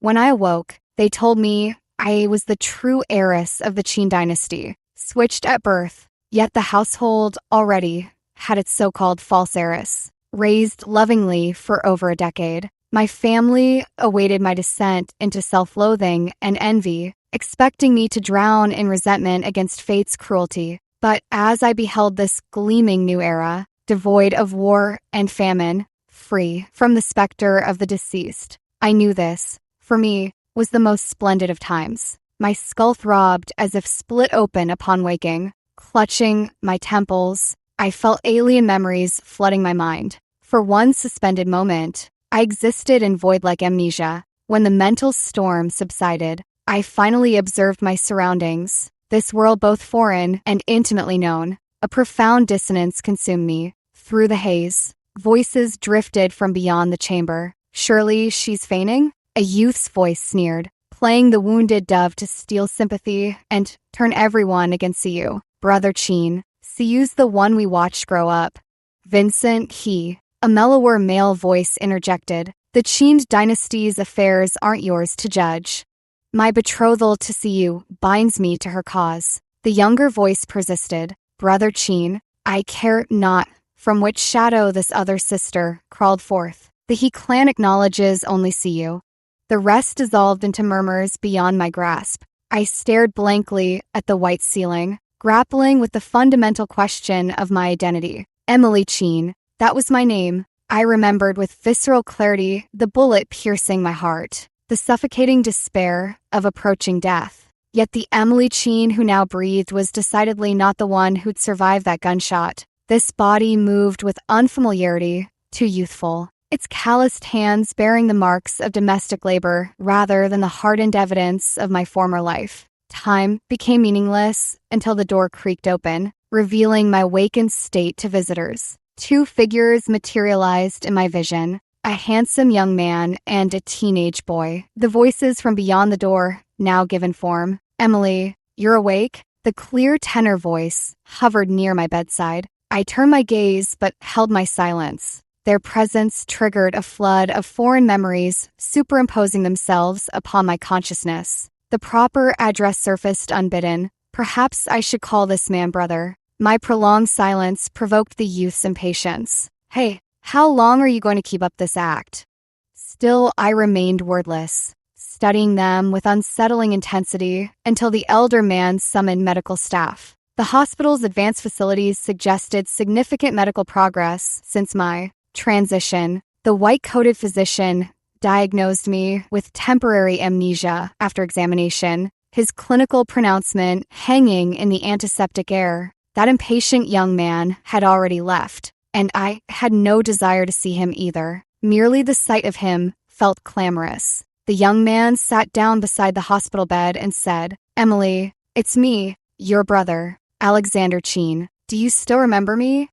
When I awoke, they told me I was the true heiress of the Qin dynasty, switched at birth, yet the household already had its so-called false heiress, raised lovingly for over a decade. My family awaited my descent into self-loathing and envy, expecting me to drown in resentment against fate's cruelty. But as I beheld this gleaming new era, devoid of war and famine, free from the specter of the deceased, I knew this, for me, was the most splendid of times. My skull throbbed as if split open upon waking. Clutching my temples, I felt alien memories flooding my mind. For one suspended moment, I existed in void-like amnesia. When the mental storm subsided, I finally observed my surroundings, this world both foreign and intimately known. A profound dissonance consumed me. Through the haze, voices drifted from beyond the chamber. Surely she's feigning? A youth's voice sneered, playing the wounded dove to steal sympathy and turn everyone against you. Brother Qin, Siyu's the one we watched grow up. Vincent, he. A mellower male voice interjected. The Qin dynasty's affairs aren't yours to judge. My betrothal to Siyu binds me to her cause. The younger voice persisted. Brother Qin, I care not from which shadow this other sister crawled forth. The He clan acknowledges only Siyu. The rest dissolved into murmurs beyond my grasp. I stared blankly at the white ceiling, grappling with the fundamental question of my identity. Emily Qin, that was my name. I remembered with visceral clarity the bullet piercing my heart, the suffocating despair of approaching death. Yet the Emily Qin who now breathed was decidedly not the one who'd survived that gunshot. This body moved with unfamiliarity, too youthful, its calloused hands bearing the marks of domestic labor rather than the hardened evidence of my former life. Time became meaningless until the door creaked open, revealing my wakened state to visitors. Two figures materialized in my vision, a handsome young man and a teenage boy. The voices from beyond the door now given form. Emily, you're awake? The clear tenor voice hovered near my bedside. I turned my gaze but held my silence. Their presence triggered a flood of foreign memories superimposing themselves upon my consciousness. The proper address surfaced unbidden. Perhaps I should call this man brother. My prolonged silence provoked the youth's impatience. Hey, how long are you going to keep up this act? Still, I remained wordless, studying them with unsettling intensity until the elder man summoned medical staff. The hospital's advanced facilities suggested significant medical progress since my transition. The white-coated physician diagnosed me with temporary amnesia after examination, his clinical pronouncement hanging in the antiseptic air. That impatient young man had already left, and I had no desire to see him either. Merely the sight of him felt clamorous. The young man sat down beside the hospital bed and said, Emily, it's me, your brother, Alexander Qin. Do you still remember me?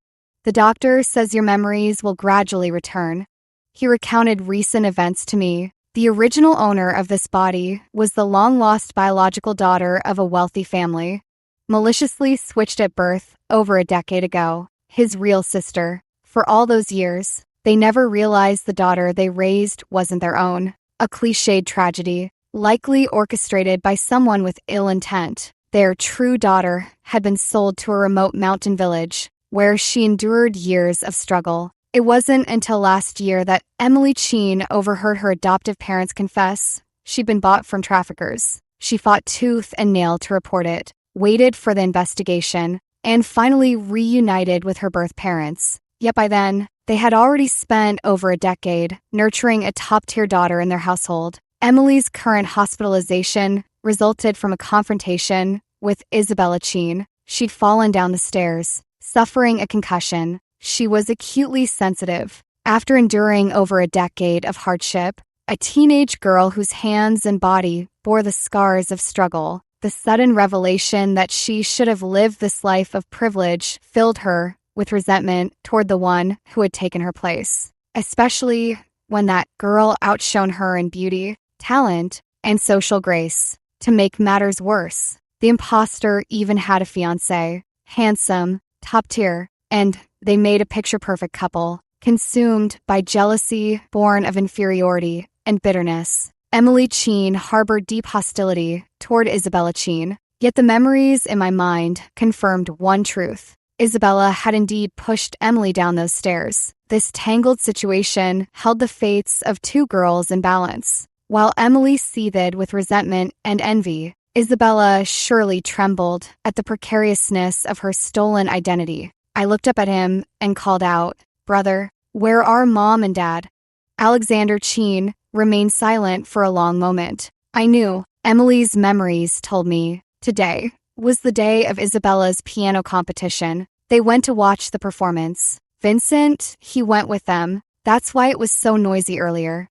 The doctor says your memories will gradually return. He recounted recent events to me. The original owner of this body was the long-lost biological daughter of a wealthy family, maliciously switched at birth over a decade ago. His real sister. For all those years, they never realized the daughter they raised wasn't their own. A cliched tragedy, likely orchestrated by someone with ill intent. Their true daughter had been sold to a remote mountain village, where she endured years of struggle. It wasn't until last year that Emily Qin overheard her adoptive parents confess she'd been bought from traffickers. She fought tooth and nail to report it, waited for the investigation, and finally reunited with her birth parents. Yet by then, they had already spent over a decade nurturing a top-tier daughter in their household. Emily's current hospitalization resulted from a confrontation with Isabella Qin. She'd fallen down the stairs, suffering a concussion. She was acutely sensitive. After enduring over a decade of hardship, a teenage girl whose hands and body bore the scars of struggle, the sudden revelation that she should have lived this life of privilege filled her with resentment toward the one who had taken her place, especially when that girl outshone her in beauty, talent, and social grace. To make matters worse, the imposter even had a fiancé, handsome, top tier, and they made a picture-perfect couple, consumed by jealousy born of inferiority and bitterness. Emily Cheen harbored deep hostility toward Isabella Cheen. Yet the memories in my mind confirmed one truth. Isabella had indeed pushed Emily down those stairs. This tangled situation held the fates of two girls in balance. While Emily seethed with resentment and envy, Isabella surely trembled at the precariousness of her stolen identity. I looked up at him and called out, "Brother, where are Mom and Dad?" Alexander Cheen remained silent for a long moment. I knew. Emily's memories told me today was the day of Isabella's piano competition. They went to watch the performance. Vincent, he went with them. That's why it was so noisy earlier.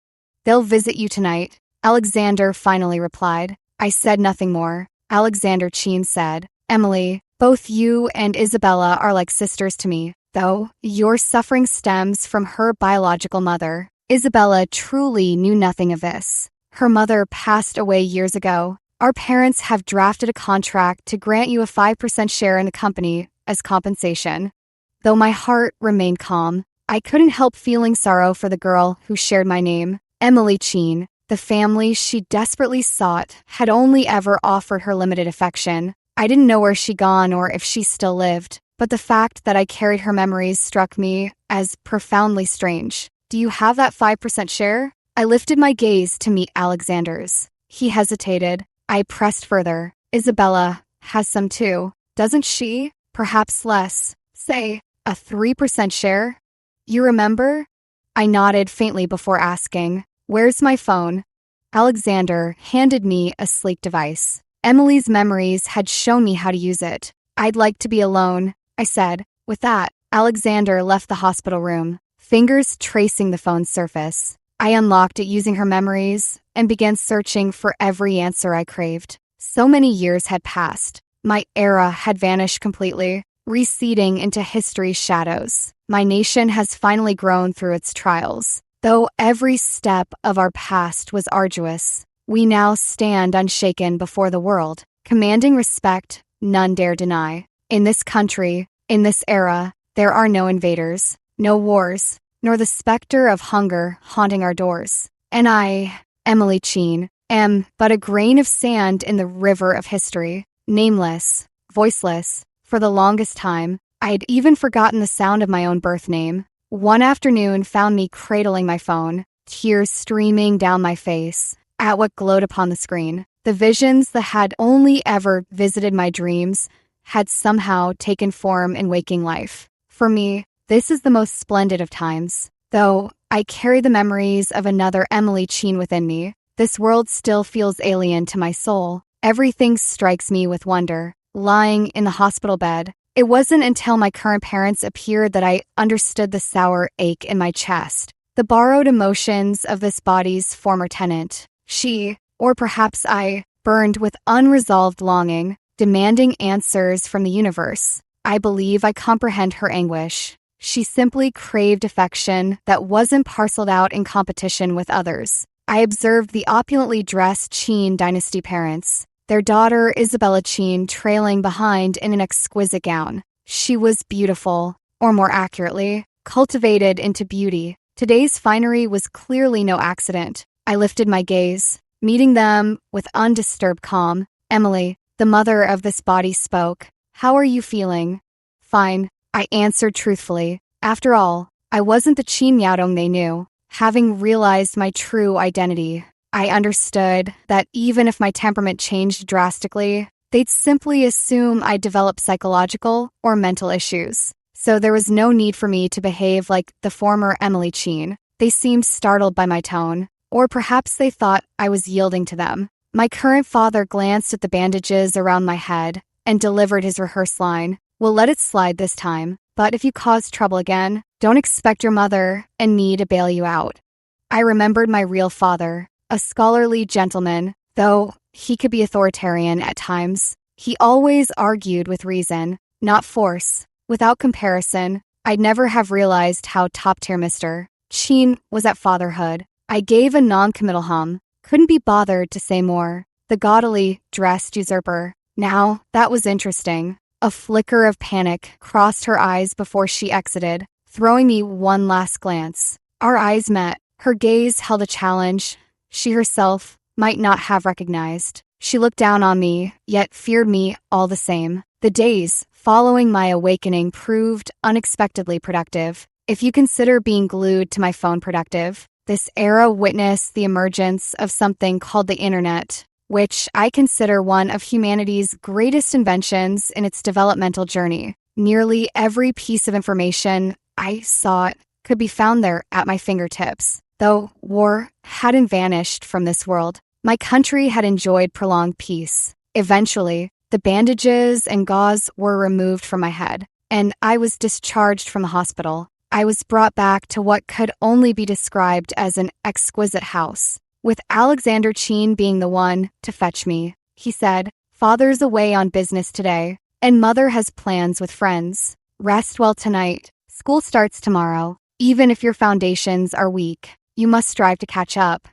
"They'll visit you tonight," Alexander finally replied. I said nothing more. Alexander Cheen said, "Emily, both you and Isabella are like sisters to me, though your suffering stems from her biological mother. Isabella truly knew nothing of this. Her mother passed away years ago. Our parents have drafted a contract to grant you a 5% share in the company as compensation." Though my heart remained calm, I couldn't help feeling sorrow for the girl who shared my name, Emily Cheen. The family she desperately sought had only ever offered her limited affection. I didn't know where she'd gone or if she still lived, but the fact that I carried her memories struck me as profoundly strange. "Do you have that 5% share?" I lifted my gaze to meet Alexander's. He hesitated. I pressed further. "Isabella has some too, doesn't she? Perhaps less. Say, a 3% share? You remember?" I nodded faintly before asking, "Where's my phone?" Alexander handed me a sleek device. Emily's memories had shown me how to use it. "I'd like to be alone," I said. With that, Alexander left the hospital room, fingers tracing the phone's surface. I unlocked it using her memories and began searching for every answer I craved. So many years had passed. My era had vanished completely, receding into history's shadows. My nation has finally grown through its trials. Though every step of our past was arduous, we now stand unshaken before the world, commanding respect none dare deny. In this country, in this era, there are no invaders, no wars, nor the specter of hunger haunting our doors. And I, Emily Cheen, am but a grain of sand in the river of history, nameless, voiceless. For the longest time, I had even forgotten the sound of my own birth name. One afternoon found me cradling my phone, tears streaming down my face, at what glowed upon the screen. The visions that had only ever visited my dreams had somehow taken form in waking life. For me, this is the most splendid of times. Though I carry the memories of another Emily Cheen within me, this world still feels alien to my soul. Everything strikes me with wonder. Lying in the hospital bed, it wasn't until my current parents appeared that I understood the sour ache in my chest, the borrowed emotions of this body's former tenant. She, or perhaps I, burned with unresolved longing, demanding answers from the universe. I believe I comprehend her anguish. She simply craved affection that wasn't parceled out in competition with others. I observed the opulently dressed Cheen dynasty parents, their daughter Isabella Cheen trailing behind in an exquisite gown. She was beautiful, or more accurately, cultivated into beauty. Today's finery was clearly no accident. I lifted my gaze, meeting them with undisturbed calm. "Emily, the mother of this body, spoke. How are you feeling?" "Fine," I answered truthfully. After all, I wasn't the Cheen Yadong they knew. Having realized my true identity, I understood that even if my temperament changed drastically, they'd simply assume I'd develop psychological or mental issues. So there was no need for me to behave like the former Emily Cheen. They seemed startled by my tone, or perhaps they thought I was yielding to them. My current father glanced at the bandages around my head and delivered his rehearsed line. "We'll let it slide this time, but if you cause trouble again, don't expect your mother and me to bail you out." I remembered my real father, a scholarly gentleman, though he could be authoritarian at times. He always argued with reason, not force. Without comparison, I'd never have realized how top-tier Mr. Cheen was at fatherhood. I gave a non-committal hum, couldn't be bothered to say more. The gaudily dressed usurper. Now, that was interesting. A flicker of panic crossed her eyes before she exited, throwing me one last glance. Our eyes met. Her gaze held a challenge, she herself might not have recognized. She looked down on me, yet feared me all the same. The days following my awakening proved unexpectedly productive. If you consider being glued to my phone productive, this era witnessed the emergence of something called the internet, which I consider one of humanity's greatest inventions in its developmental journey. Nearly every piece of information I sought could be found there at my fingertips. Though war hadn't vanished from this world, my country had enjoyed prolonged peace. Eventually, the bandages and gauze were removed from my head, and I was discharged from the hospital. I was brought back to what could only be described as an exquisite house, with Alexander Cheen being the one to fetch me. He said, "Father's away on business today, and Mother has plans with friends. Rest well tonight. School starts tomorrow. Even if your foundations are weak, you must strive to catch up."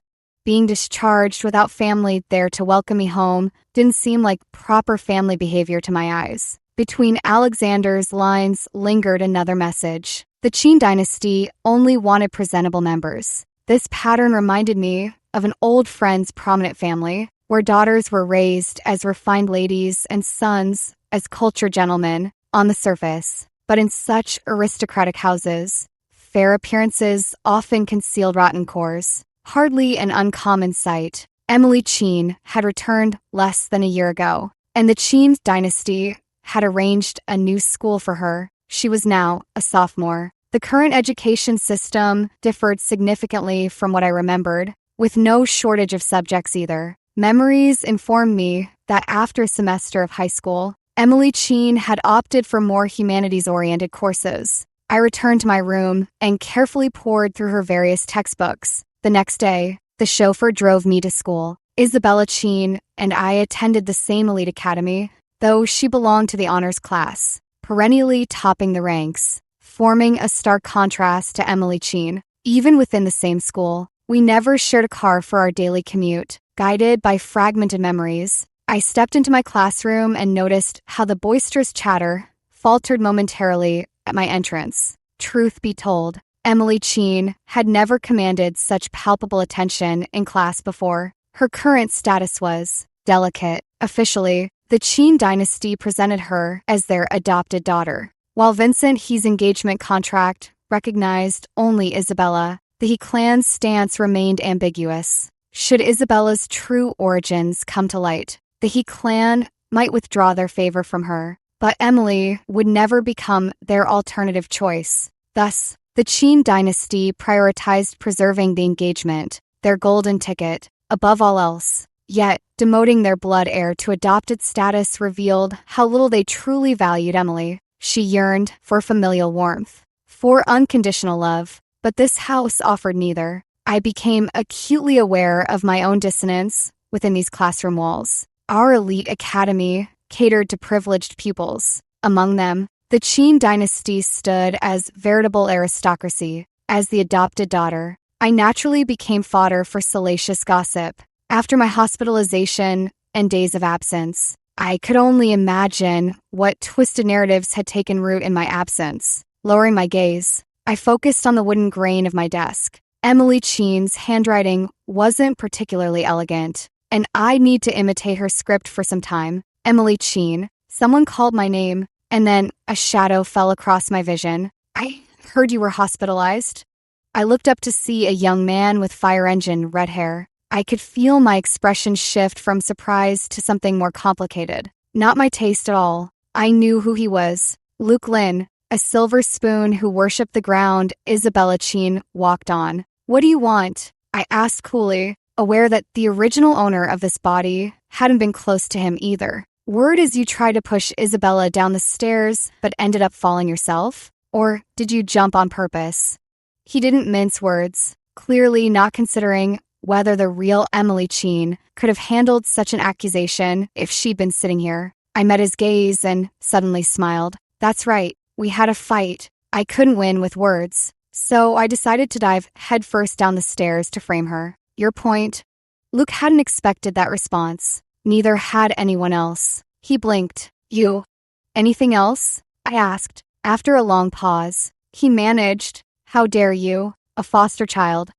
Being discharged without family there to welcome me home didn't seem like proper family behavior to my eyes. Between Alexander's lines lingered another message. The Qin dynasty only wanted presentable members. This pattern reminded me of an old friend's prominent family, where daughters were raised as refined ladies and sons as cultured gentlemen on the surface. But in such aristocratic houses, fair appearances often concealed rotten cores. Hardly an uncommon sight. Emily Cheen had returned less than a year ago, and the Qin dynasty had arranged a new school for her. She was now a sophomore. The current education system differed significantly from what I remembered, with no shortage of subjects either. Memories informed me that after a semester of high school, Emily Cheen had opted for more humanities-oriented courses. I returned to my room and carefully pored through her various textbooks. The next day, the chauffeur drove me to school. Isabella Cheen and I attended the same elite academy, though she belonged to the honors class, perennially topping the ranks, forming a stark contrast to Emily Cheen. Even within the same school, we never shared a car for our daily commute. Guided by fragmented memories, I stepped into my classroom and noticed how the boisterous chatter faltered momentarily at my entrance. Truth be told, Emily Cheen had never commanded such palpable attention in class before. Her current status was delicate. Officially, the Cheen dynasty presented her as their adopted daughter, while Vincent He's engagement contract recognized only Isabella. The He clan's stance remained ambiguous. Should Isabella's true origins come to light, the He clan might withdraw their favor from her, but Emily would never become their alternative choice. Thus, the Qin dynasty prioritized preserving the engagement, their golden ticket, above all else. Yet, demoting their blood heir to adopted status revealed how little they truly valued Emily. She yearned for familial warmth, for unconditional love, but this house offered neither. I became acutely aware of my own dissonance within these classroom walls. Our elite academy catered to privileged pupils. Among them, the Qin dynasty stood as veritable aristocracy. As the adopted daughter, I naturally became fodder for salacious gossip. After my hospitalization and days of absence, I could only imagine what twisted narratives had taken root in my absence. Lowering my gaze, I focused on the wooden grain of my desk. Emily Cheen's handwriting wasn't particularly elegant, and I'd need to imitate her script for some time. Emily Cheen. Someone called my name, and then a shadow fell across my vision. "I heard you were hospitalized." I looked up to see a young man with fire engine red hair. I could feel my expression shift from surprise to something more complicated. Not my taste at all. I knew who he was. Luke Lin, a silver spoon who worshipped the ground. Isabella Cheen walked on. "What do you want?" I asked coolly, aware that the original owner of this body hadn't been close to him either. "Word is you tried to push Isabella down the stairs, but ended up falling yourself? Or did you jump on purpose?" He didn't mince words, clearly not considering whether the real Emily Cheen could have handled such an accusation if she'd been sitting here. I met his gaze and suddenly smiled. "That's right, we had a fight. I couldn't win with words, so I decided to dive headfirst down the stairs to frame her." "Your point?" Luke hadn't expected that response. Neither had anyone else. He blinked. "You. Anything else?" I asked. After a long pause, he managed. "How dare you? A foster child."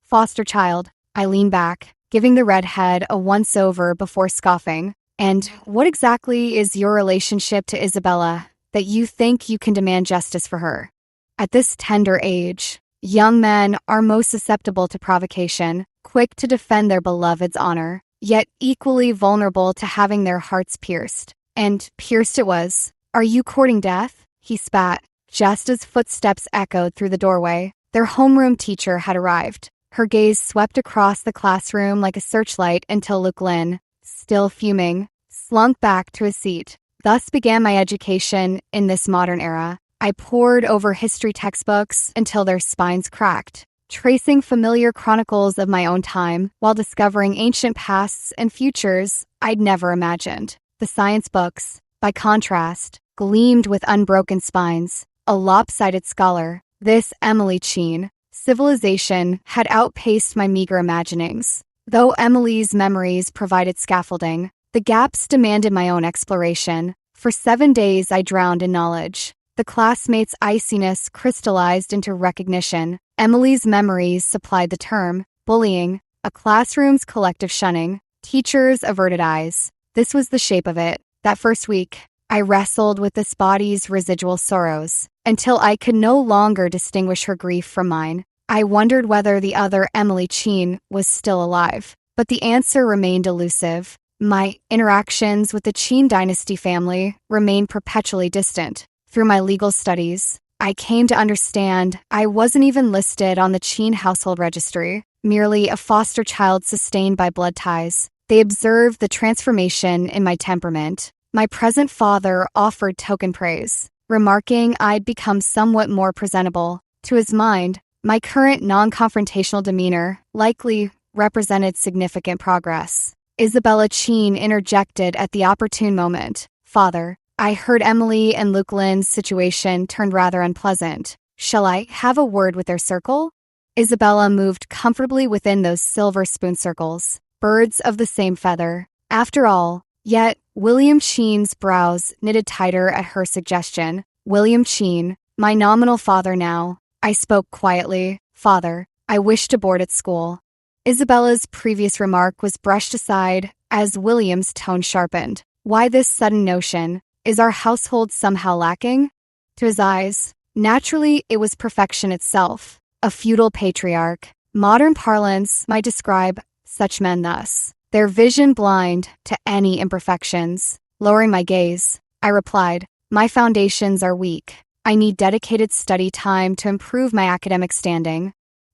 "Foster child," I leaned back, giving the redhead a once-over before scoffing. And what exactly is your relationship to Isabella that you think you can demand justice for her? At this tender age, young men are most susceptible to provocation, quick to defend their beloved's honor, yet equally vulnerable to having their hearts pierced. And pierced it was. Are you courting death? He spat, just as footsteps echoed through the doorway. Their homeroom teacher had arrived. Her gaze swept across the classroom like a searchlight until Luke Lynn, still fuming, slunk back to his seat. Thus began my education in this modern era. I pored over history textbooks until their spines cracked, tracing familiar chronicles of my own time while discovering ancient pasts and futures I'd never imagined. The science books, by contrast, gleamed with unbroken spines. A lopsided scholar, this Emily Cheen, civilization had outpaced my meager imaginings. Though Emily's memories provided scaffolding, the gaps demanded my own exploration. For 7 days I drowned in knowledge. The classmates' iciness crystallized into recognition. Emily's memories supplied the term, bullying, a classroom's collective shunning, teachers' averted eyes. This was the shape of it. That first week, I wrestled with this body's residual sorrows, until I could no longer distinguish her grief from mine. I wondered whether the other Emily Cheen was still alive, but the answer remained elusive. My interactions with the Cheen dynasty family remained perpetually distant. Through my legal studies, I came to understand I wasn't even listed on the Cheen household registry, merely a foster child sustained by blood ties. They observed the transformation in my temperament. My present father offered token praise, remarking I'd become somewhat more presentable. To his mind, my current non-confrontational demeanor likely represented significant progress. Isabella Cheen interjected at the opportune moment. Father, I heard Emily and Luke Lynn's situation turned rather unpleasant. Shall I have a word with their circle? Isabella moved comfortably within those silver spoon circles, birds of the same feather. After all, yet William Cheen's brows knitted tighter at her suggestion. William Cheen, my nominal father now. I spoke quietly. Father, I wish to board at school. Isabella's previous remark was brushed aside as William's tone sharpened. Why this sudden notion? Is our household somehow lacking? To his eyes, naturally it was perfection itself, a feudal patriarch. Modern parlance might describe such men thus: their vision blind to any imperfections. Lowering my gaze, I replied, my foundations are weak. I need dedicated study time to improve my academic standing.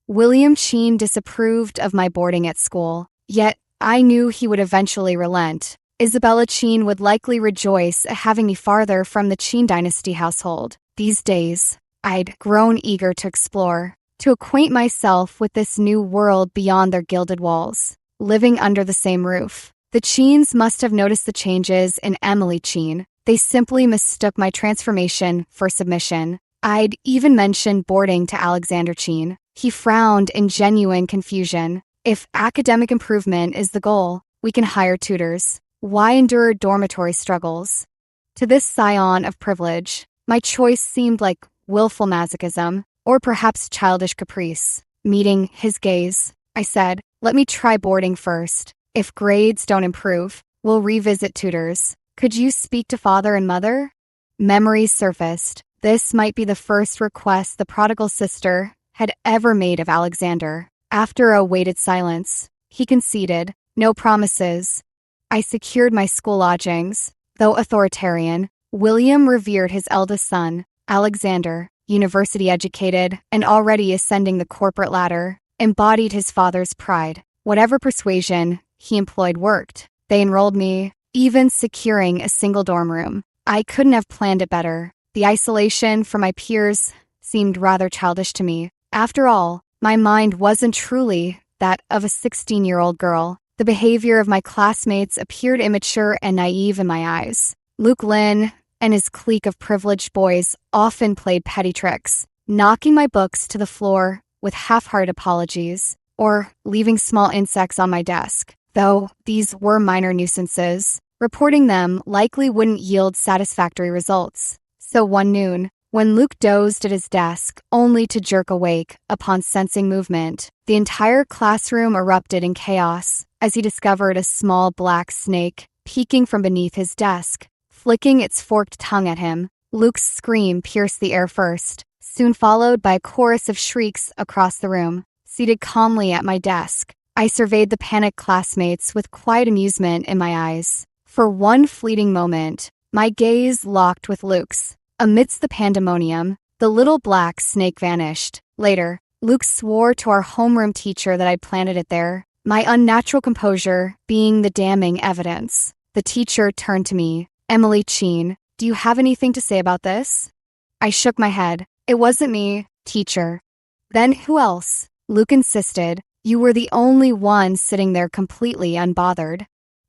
William Cheen disapproved of my boarding at school, yet I knew he would eventually relent. Isabella Cheen would likely rejoice at having me farther from the Cheen dynasty household. These days, I'd grown eager to explore, to acquaint myself with this new world beyond their gilded walls. Living under the same roof, the Cheens must have noticed the changes in Emily Cheen. They simply mistook my transformation for submission. I'd even mentioned boarding to Alexander Cheen. He frowned in genuine confusion. If academic improvement is the goal, we can hire tutors. Why endure dormitory struggles? To this scion of privilege, my choice seemed like willful masochism, or perhaps childish caprice. Meeting his gaze, I said, let me try boarding first. If grades don't improve, we'll revisit tutors. Could you speak to father and mother? Memories surfaced. This might be the first request the prodigal sister had ever made of Alexander. After a weighted silence, he conceded, no promises. I secured my school lodgings. Though authoritarian, William revered his eldest son, Alexander, university educated and already ascending the corporate ladder, embodied his father's pride. Whatever persuasion he employed worked. They enrolled me, even securing a single dorm room. I couldn't have planned it better. The isolation from my peers seemed rather childish to me. After all, my mind wasn't truly that of a 16-year-old girl. The behavior of my classmates appeared immature and naive in my eyes. Luke Lynn and his clique of privileged boys often played petty tricks, knocking my books to the floor with half-hearted apologies, or leaving small insects on my desk. Though these were minor nuisances, reporting them likely wouldn't yield satisfactory results. So one noon, When Luke dozed at his desk, only to jerk awake upon sensing movement, the entire classroom erupted in chaos as he discovered a small black snake peeking from beneath his desk, flicking its forked tongue at him. Luke's scream pierced the air first, soon followed by a chorus of shrieks across the room. Seated calmly at my desk, I surveyed the panicked classmates with quiet amusement in my eyes. For one fleeting moment, my gaze locked with Luke's. Amidst the pandemonium, the little black snake vanished. Later, Luke swore to our homeroom teacher that I'd planted it there, my unnatural composure being the damning evidence. The teacher turned to me. "Emily Cheen, do you have anything to say about this?" I shook my head. "It wasn't me, teacher." "Then who else?" Luke insisted. "You were the only one sitting there completely unbothered."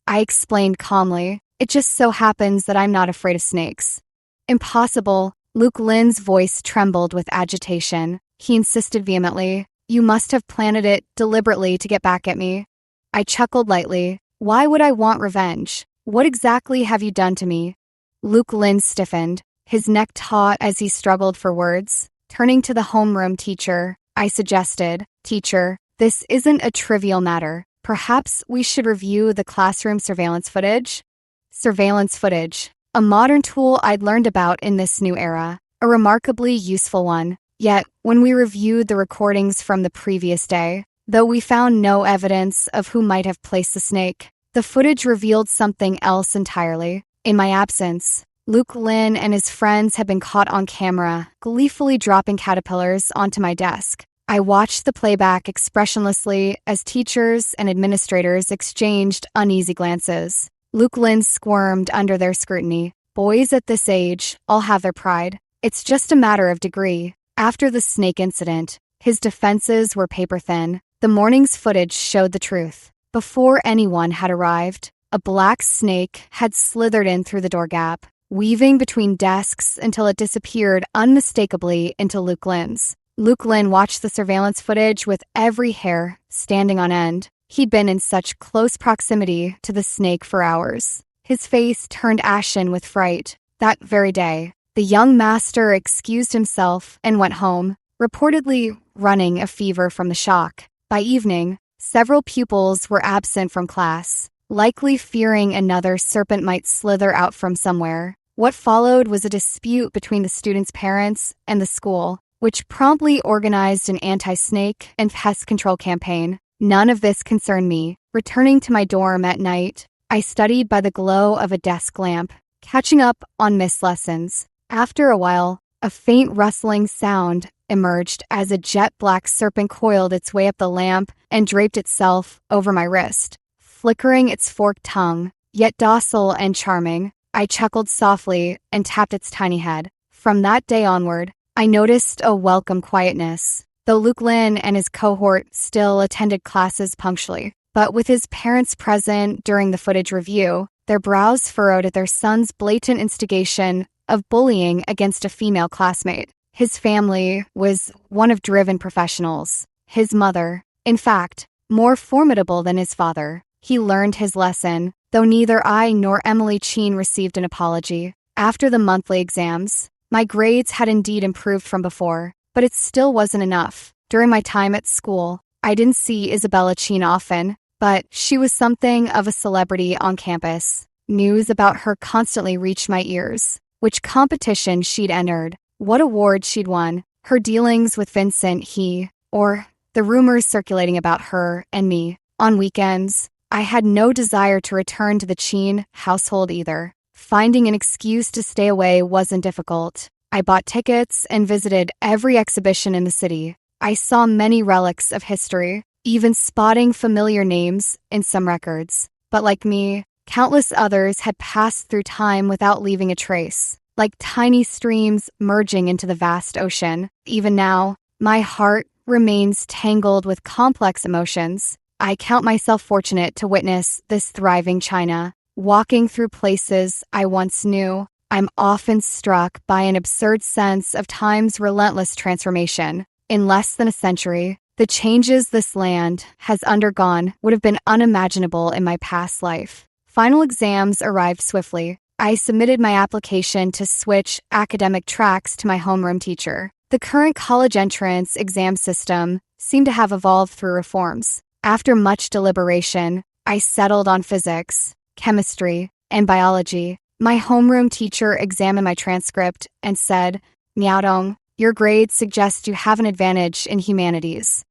I explained calmly. "It just so happens that I'm not afraid of snakes." "Impossible." Luke Lin's voice trembled with agitation. He insisted vehemently. "You must have planted it deliberately to get back at me." I chuckled lightly. "Why would I want revenge? What exactly have you done to me?" Luke Lin stiffened, his neck taut as he struggled for words. Turning to the homeroom teacher, I suggested, "Teacher, this isn't a trivial matter. Perhaps we should review the classroom surveillance footage." Surveillance footage, a modern tool I'd learned about in this new era, a remarkably useful one. Yet, when we reviewed the recordings from the previous day, though we found no evidence of who might have placed the snake, the footage revealed something else entirely. In my absence, Luke Lin and his friends had been caught on camera, gleefully dropping caterpillars onto my desk. I watched the playback expressionlessly as teachers and administrators exchanged uneasy glances. Luke Lin squirmed under their scrutiny. Boys at this age all have their pride. It's just a matter of degree. After the snake incident, his defenses were paper-thin. The morning's footage showed the truth. Before anyone had arrived, a black snake had slithered in through the door gap, weaving between desks until it disappeared unmistakably into Luke Lin's. Luke Lin watched the surveillance footage with every hair standing on end. He'd been in such close proximity to the snake for hours. His face turned ashen with fright. That very day, the young master excused himself and went home, reportedly running a fever from the shock. By evening, several pupils were absent from class, likely fearing another serpent might slither out from somewhere. What followed was a dispute between the students' parents and the school, which promptly organized an anti-snake and pest control campaign. None of this concerned me. Returning to my dorm at night, I studied by the glow of a desk lamp, catching up on missed lessons. After a while, a faint rustling sound emerged as a jet-black serpent coiled its way up the lamp and draped itself over my wrist, flickering its forked tongue, yet docile and charming. I chuckled softly and tapped its tiny head. From that day onward, I noticed a welcome quietness, though Luke Lin and his cohort still attended classes punctually. But with his parents present during the footage review, their brows furrowed at their son's blatant instigation of bullying against a female classmate. His family was one of driven professionals. His mother, in fact, more formidable than his father. He learned his lesson, though neither I nor Emily Cheen received an apology. After the monthly exams, my grades had indeed improved from before, but it still wasn't enough. During my time at school, I didn't see Isabella Cheen often, but she was something of a celebrity on campus. News about her constantly reached my ears. Which competition she'd entered, what award she'd won, her dealings with Vincent He, or the rumors circulating about her and me. On weekends, I had no desire to return to the Cheen household either. Finding an excuse to stay away wasn't difficult. I bought tickets and visited every exhibition in the city. I saw many relics of history, even spotting familiar names in some records. But like me, countless others had passed through time without leaving a trace, like tiny streams merging into the vast ocean. Even now, my heart remains tangled with complex emotions. I count myself fortunate to witness this thriving China. Walking through places I once knew, I'm often struck by an absurd sense of time's relentless transformation. In less than a century, the changes this land has undergone would have been unimaginable in my past life. Final exams arrived swiftly. I submitted my application to switch academic tracks to my homeroom teacher. The current college entrance exam system seemed to have evolved through reforms. After much deliberation, I settled on physics, chemistry, and biology. My homeroom teacher examined my transcript and said, "Miaodong, your grades suggest you have an advantage in humanities."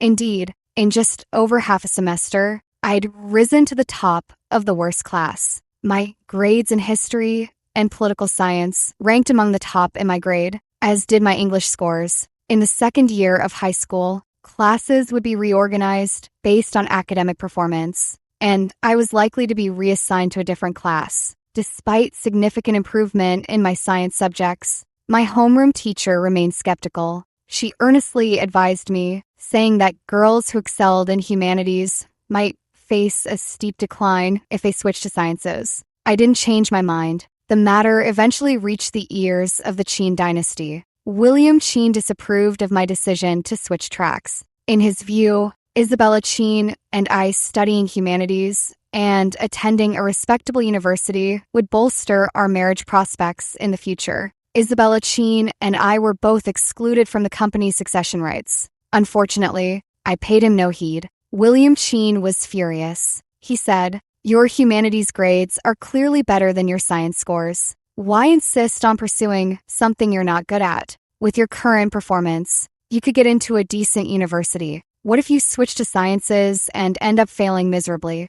Indeed, in just over half a semester, I'd risen to the top of the worst class. My grades in history and political science ranked among the top in my grade, as did my English scores. In the second year of high school, classes would be reorganized based on academic performance, and I was likely to be reassigned to a different class. Despite significant improvement in my science subjects, my homeroom teacher remained skeptical. She earnestly advised me, saying that girls who excelled in humanities might face a steep decline if they switched to sciences. I didn't change my mind. The matter eventually reached the ears of the Qin dynasty. William Qin disapproved of my decision to switch tracks. In his view, Isabella Qin and I studying humanities and attending a respectable university would bolster our marriage prospects in the future. Isabella Qin and I were both excluded from the company's succession rights. Unfortunately, I paid him no heed. William Qin was furious. He said, "Your humanities grades are clearly better than your science scores. Why insist on pursuing something you're not good at? With your current performance, you could get into a decent university. What if you switch to sciences and end up failing miserably?"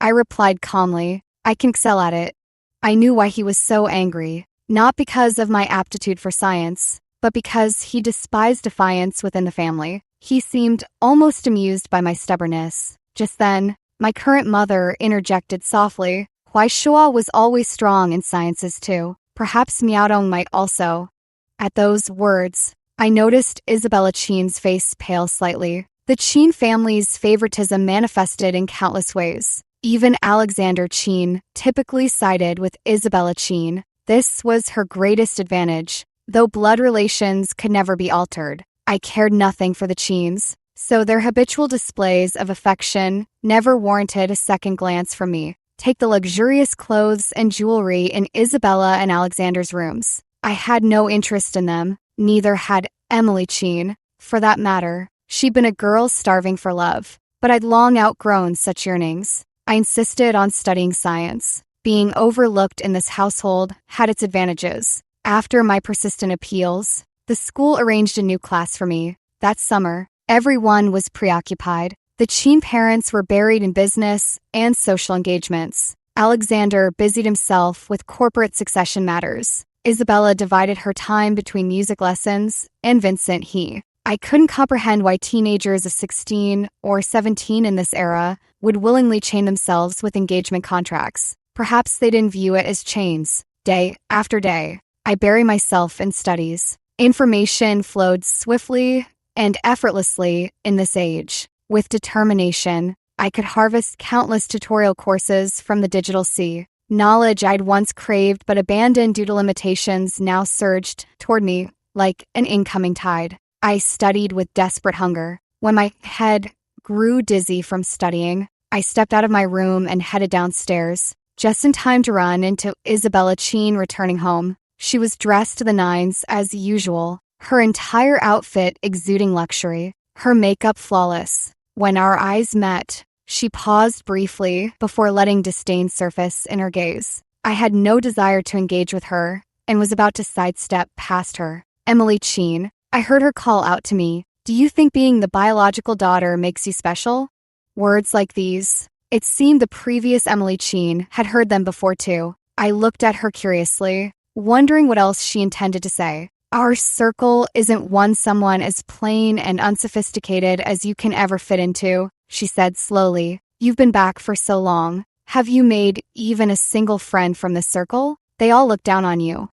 I replied calmly, "I can excel at it." I knew why he was so angry, not because of my aptitude for science, but because he despised defiance within the family. He seemed almost amused by my stubbornness. Just then, my current mother interjected softly, "Why Shua was always strong in sciences too. Perhaps Miaodong might also." At those words, I noticed Isabella Qin's face pale slightly. The Qin family's favoritism manifested in countless ways. Even Alexander Qin typically sided with Isabella Qin. This was her greatest advantage, though blood relations could never be altered. I cared nothing for the Qins, so their habitual displays of affection never warranted a second glance from me. Take the luxurious clothes and jewelry in Isabella and Alexander's rooms. I had no interest in them, neither had Emily Qin. For that matter, she'd been a girl starving for love, but I'd long outgrown such yearnings. I insisted on studying science. Being overlooked in this household had its advantages. After my persistent appeals, the school arranged a new class for me. That summer, everyone was preoccupied. The Qin parents were buried in business and social engagements. Alexander busied himself with corporate succession matters. Isabella divided her time between music lessons and Vincent He. I couldn't comprehend why teenagers of 16 or 17 in this era would willingly chain themselves with engagement contracts. Perhaps they didn't view it as chains. Day after day, I bury myself in studies. Information flowed swiftly and effortlessly in this age. With determination, I could harvest countless tutorial courses from the digital sea. Knowledge I'd once craved but abandoned due to limitations now surged toward me like an incoming tide. I studied with desperate hunger. When my head grew dizzy from studying, I stepped out of my room and headed downstairs, just in time to run into Isabella Qin returning home. She was dressed to the nines as usual, her entire outfit exuding luxury, her makeup flawless. When our eyes met, she paused briefly before letting disdain surface in her gaze. I had no desire to engage with her and was about to sidestep past her. "Emily Qin," I heard her call out to me. "Do you think being the biological daughter makes you special?" Words like these. It seemed the previous Emily Qin had heard them before too. I looked at her curiously, wondering what else she intended to say. "Our circle isn't one someone as plain and unsophisticated as you can ever fit into," she said slowly. "You've been back for so long. Have you made even a single friend from this circle? They all look down on you."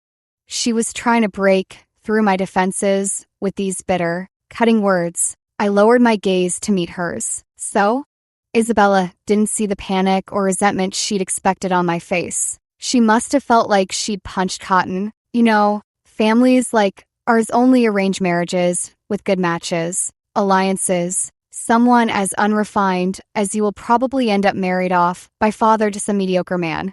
She was trying to break through my defenses with these bitter, cutting words. I lowered my gaze to meet hers. "So?" Isabella didn't see the panic or resentment she'd expected on my face. She must have felt like she'd punched cotton. "You know, families like ours only arrange marriages with good matches, alliances. Someone as unrefined as you will probably end up married off by father to some mediocre man."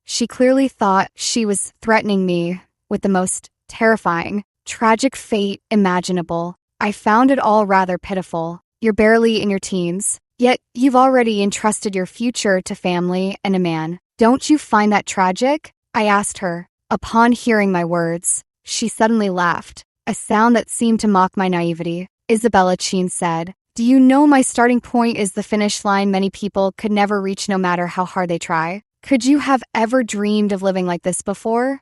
She clearly thought she was threatening me with the most terrifying, tragic fate imaginable. I found it all rather pitiful. You're barely in your teens, yet you've already entrusted your future to family and a man. Don't you find that tragic? I asked her. Upon hearing my words, she suddenly laughed, a sound that seemed to mock my naivety. Isabella Cheen said, "Do you know my starting point is the finish line many people could never reach no matter how hard they try? Could you have ever dreamed of living like this before?"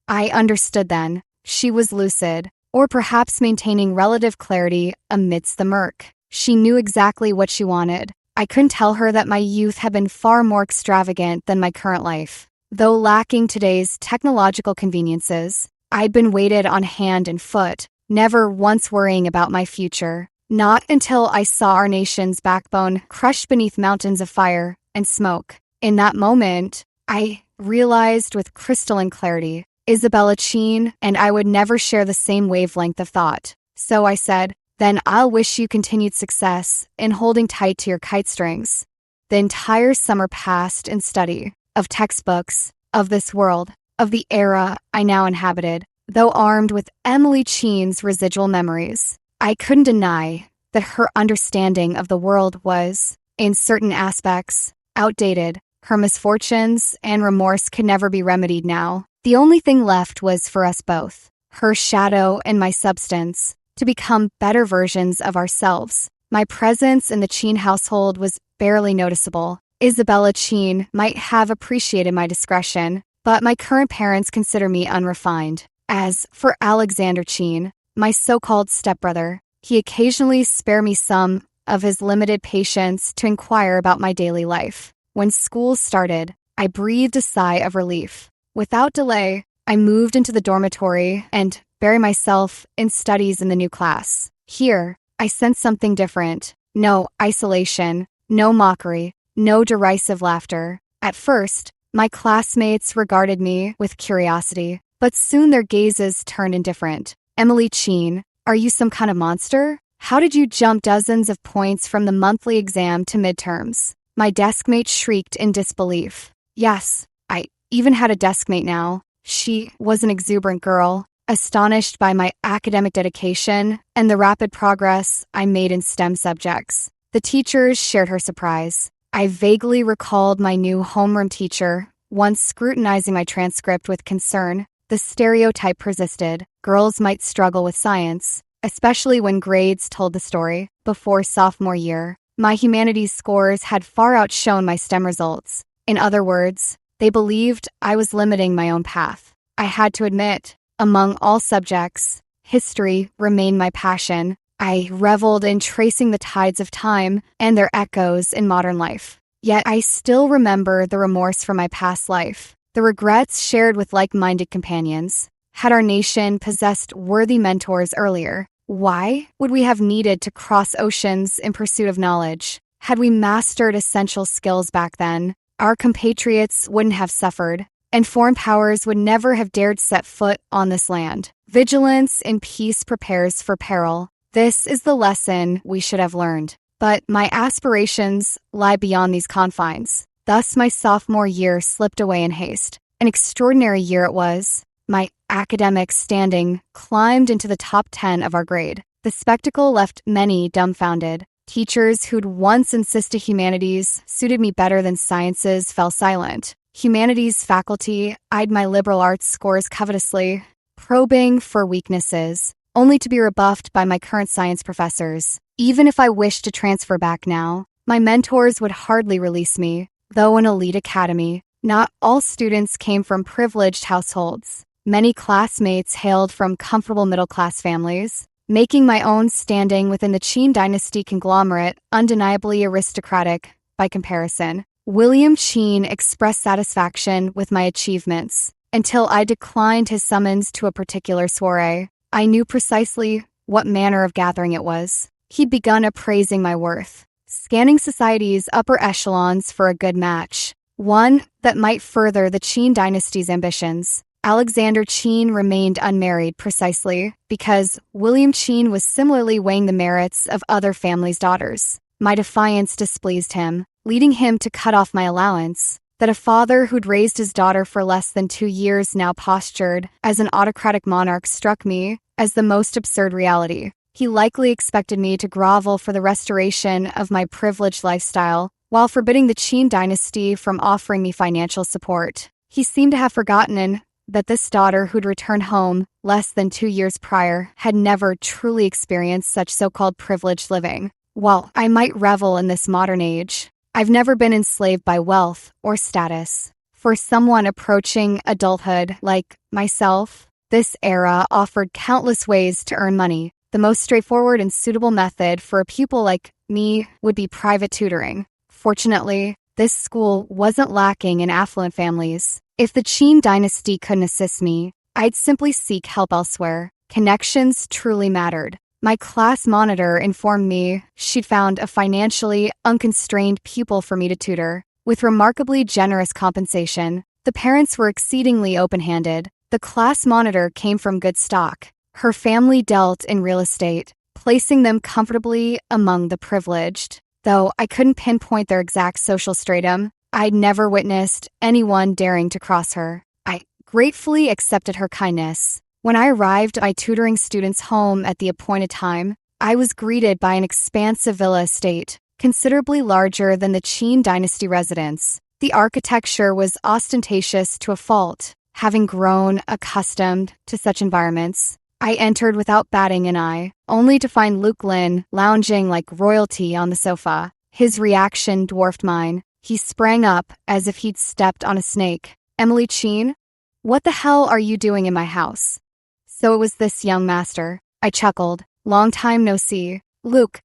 I understood then. She was lucid, or perhaps maintaining relative clarity amidst the murk. She knew exactly what she wanted. I couldn't tell her that my youth had been far more extravagant than my current life. Though lacking today's technological conveniences, I'd been weighted on hand and foot, never once worrying about my future. Not until I saw our nation's backbone crushed beneath mountains of fire and smoke. In that moment, I realized with crystalline clarity, Isabella Cheen and I would never share the same wavelength of thought. So I said, "Then I'll wish you continued success in holding tight to your kite strings." The entire summer passed in study of textbooks, of this world, of the era I now inhabited. Though armed with Emily Cheen's residual memories, I couldn't deny that her understanding of the world was, in certain aspects, outdated. Her misfortunes and remorse could never be remedied now. The only thing left was for us both, her shadow and my substance, to become better versions of ourselves. My presence in the Cheen household was barely noticeable. Isabella Cheen might have appreciated my discretion, but my current parents consider me unrefined. As for Alexander Cheen, my so-called stepbrother, he occasionally spared me some of his limited patience to inquire about my daily life. When school started, I breathed a sigh of relief. Without delay, I moved into the dormitory and buried myself in studies in the new class. Here, I sensed something different. No isolation, no mockery, no derisive laughter. At first, my classmates regarded me with curiosity, but soon their gazes turned indifferent. "Emily Cheen, are you some kind of monster? How did you jump dozens of points from the monthly exam to midterms?" My deskmate shrieked in disbelief. Yes, I even had a deskmate now. She was an exuberant girl, astonished by my academic dedication and the rapid progress I made in STEM subjects. The teachers shared her surprise. I vaguely recalled my new homeroom teacher, once scrutinizing my transcript with concern. The stereotype persisted. Girls might struggle with science, especially when grades told the story. Before sophomore year, my humanities scores had far outshone my STEM results. In other words, they believed I was limiting my own path. I had to admit, among all subjects, history remained my passion. I reveled in tracing the tides of time and their echoes in modern life. Yet I still remember the remorse for my past life, the regrets shared with like-minded companions. Had our nation possessed worthy mentors earlier, why would we have needed to cross oceans in pursuit of knowledge? Had we mastered essential skills back then, our compatriots wouldn't have suffered, and foreign powers would never have dared set foot on this land. Vigilance in peace prepares for peril. This is the lesson we should have learned. But my aspirations lie beyond these confines. Thus my sophomore year slipped away in haste. An extraordinary year it was. My academic standing climbed into the top 10 of our grade. The spectacle left many dumbfounded. Teachers who'd once insisted humanities suited me better than sciences fell silent. Humanities faculty eyed my liberal arts scores covetously, probing for weaknesses, only to be rebuffed by my current science professors. Even if I wished to transfer back now, my mentors would hardly release me. Though an elite academy, not all students came from privileged households. Many classmates hailed from comfortable middle-class families, making my own standing within the Cheen dynasty conglomerate undeniably aristocratic by comparison. William Cheen expressed satisfaction with my achievements. Until I declined his summons to a particular soiree, I knew precisely what manner of gathering it was. He'd begun appraising my worth, scanning society's upper echelons for a good match, one that might further the Cheen dynasty's ambitions. Alexander Cheen remained unmarried precisely because William Cheen was similarly weighing the merits of other families' daughters. My defiance displeased him, leading him to cut off my allowance. That a father who'd raised his daughter for less than 2 years now postured as an autocratic monarch struck me as the most absurd reality. He likely expected me to grovel for the restoration of my privileged lifestyle, while forbidding the Qin dynasty from offering me financial support. He seemed to have forgotten that this daughter who'd returned home less than 2 years prior had never truly experienced such so-called privileged living. While I might revel in this modern age, I've never been enslaved by wealth or status. For someone approaching adulthood like myself, this era offered countless ways to earn money. The most straightforward and suitable method for a pupil like me would be private tutoring. Fortunately, this school wasn't lacking in affluent families. If the Qin dynasty couldn't assist me, I'd simply seek help elsewhere. Connections truly mattered. My class monitor informed me she'd found a financially unconstrained pupil for me to tutor. With remarkably generous compensation, the parents were exceedingly open-handed. The class monitor came from good stock. Her family dealt in real estate, placing them comfortably among the privileged. Though I couldn't pinpoint their exact social stratum, I'd never witnessed anyone daring to cross her. I gratefully accepted her kindness. When I arrived at my tutoring student's home at the appointed time, I was greeted by an expansive villa estate, considerably larger than the Qin dynasty residence. The architecture was ostentatious to a fault. Having grown accustomed to such environments, I entered without batting an eye, only to find Luke Lin lounging like royalty on the sofa. His reaction dwarfed mine. He sprang up as if he'd stepped on a snake. "Emily Qin? What the hell are you doing in my house?" So it was this young master. I chuckled. "Long time no see. Luke,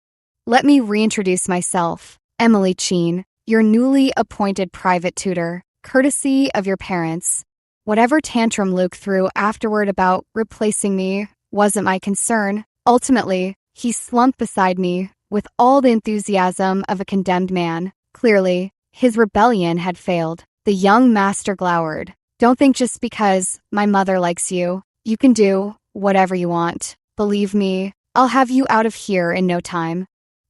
let me reintroduce myself. Emily Qin, your newly appointed private tutor, courtesy of your parents." Whatever tantrum Luke threw afterward about replacing me wasn't my concern. Ultimately, he slumped beside me with all the enthusiasm of a condemned man. Clearly, his rebellion had failed. The young master glowered. "Don't think just because my mother likes you, you can do whatever you want. Believe me, I'll have you out of here in no time."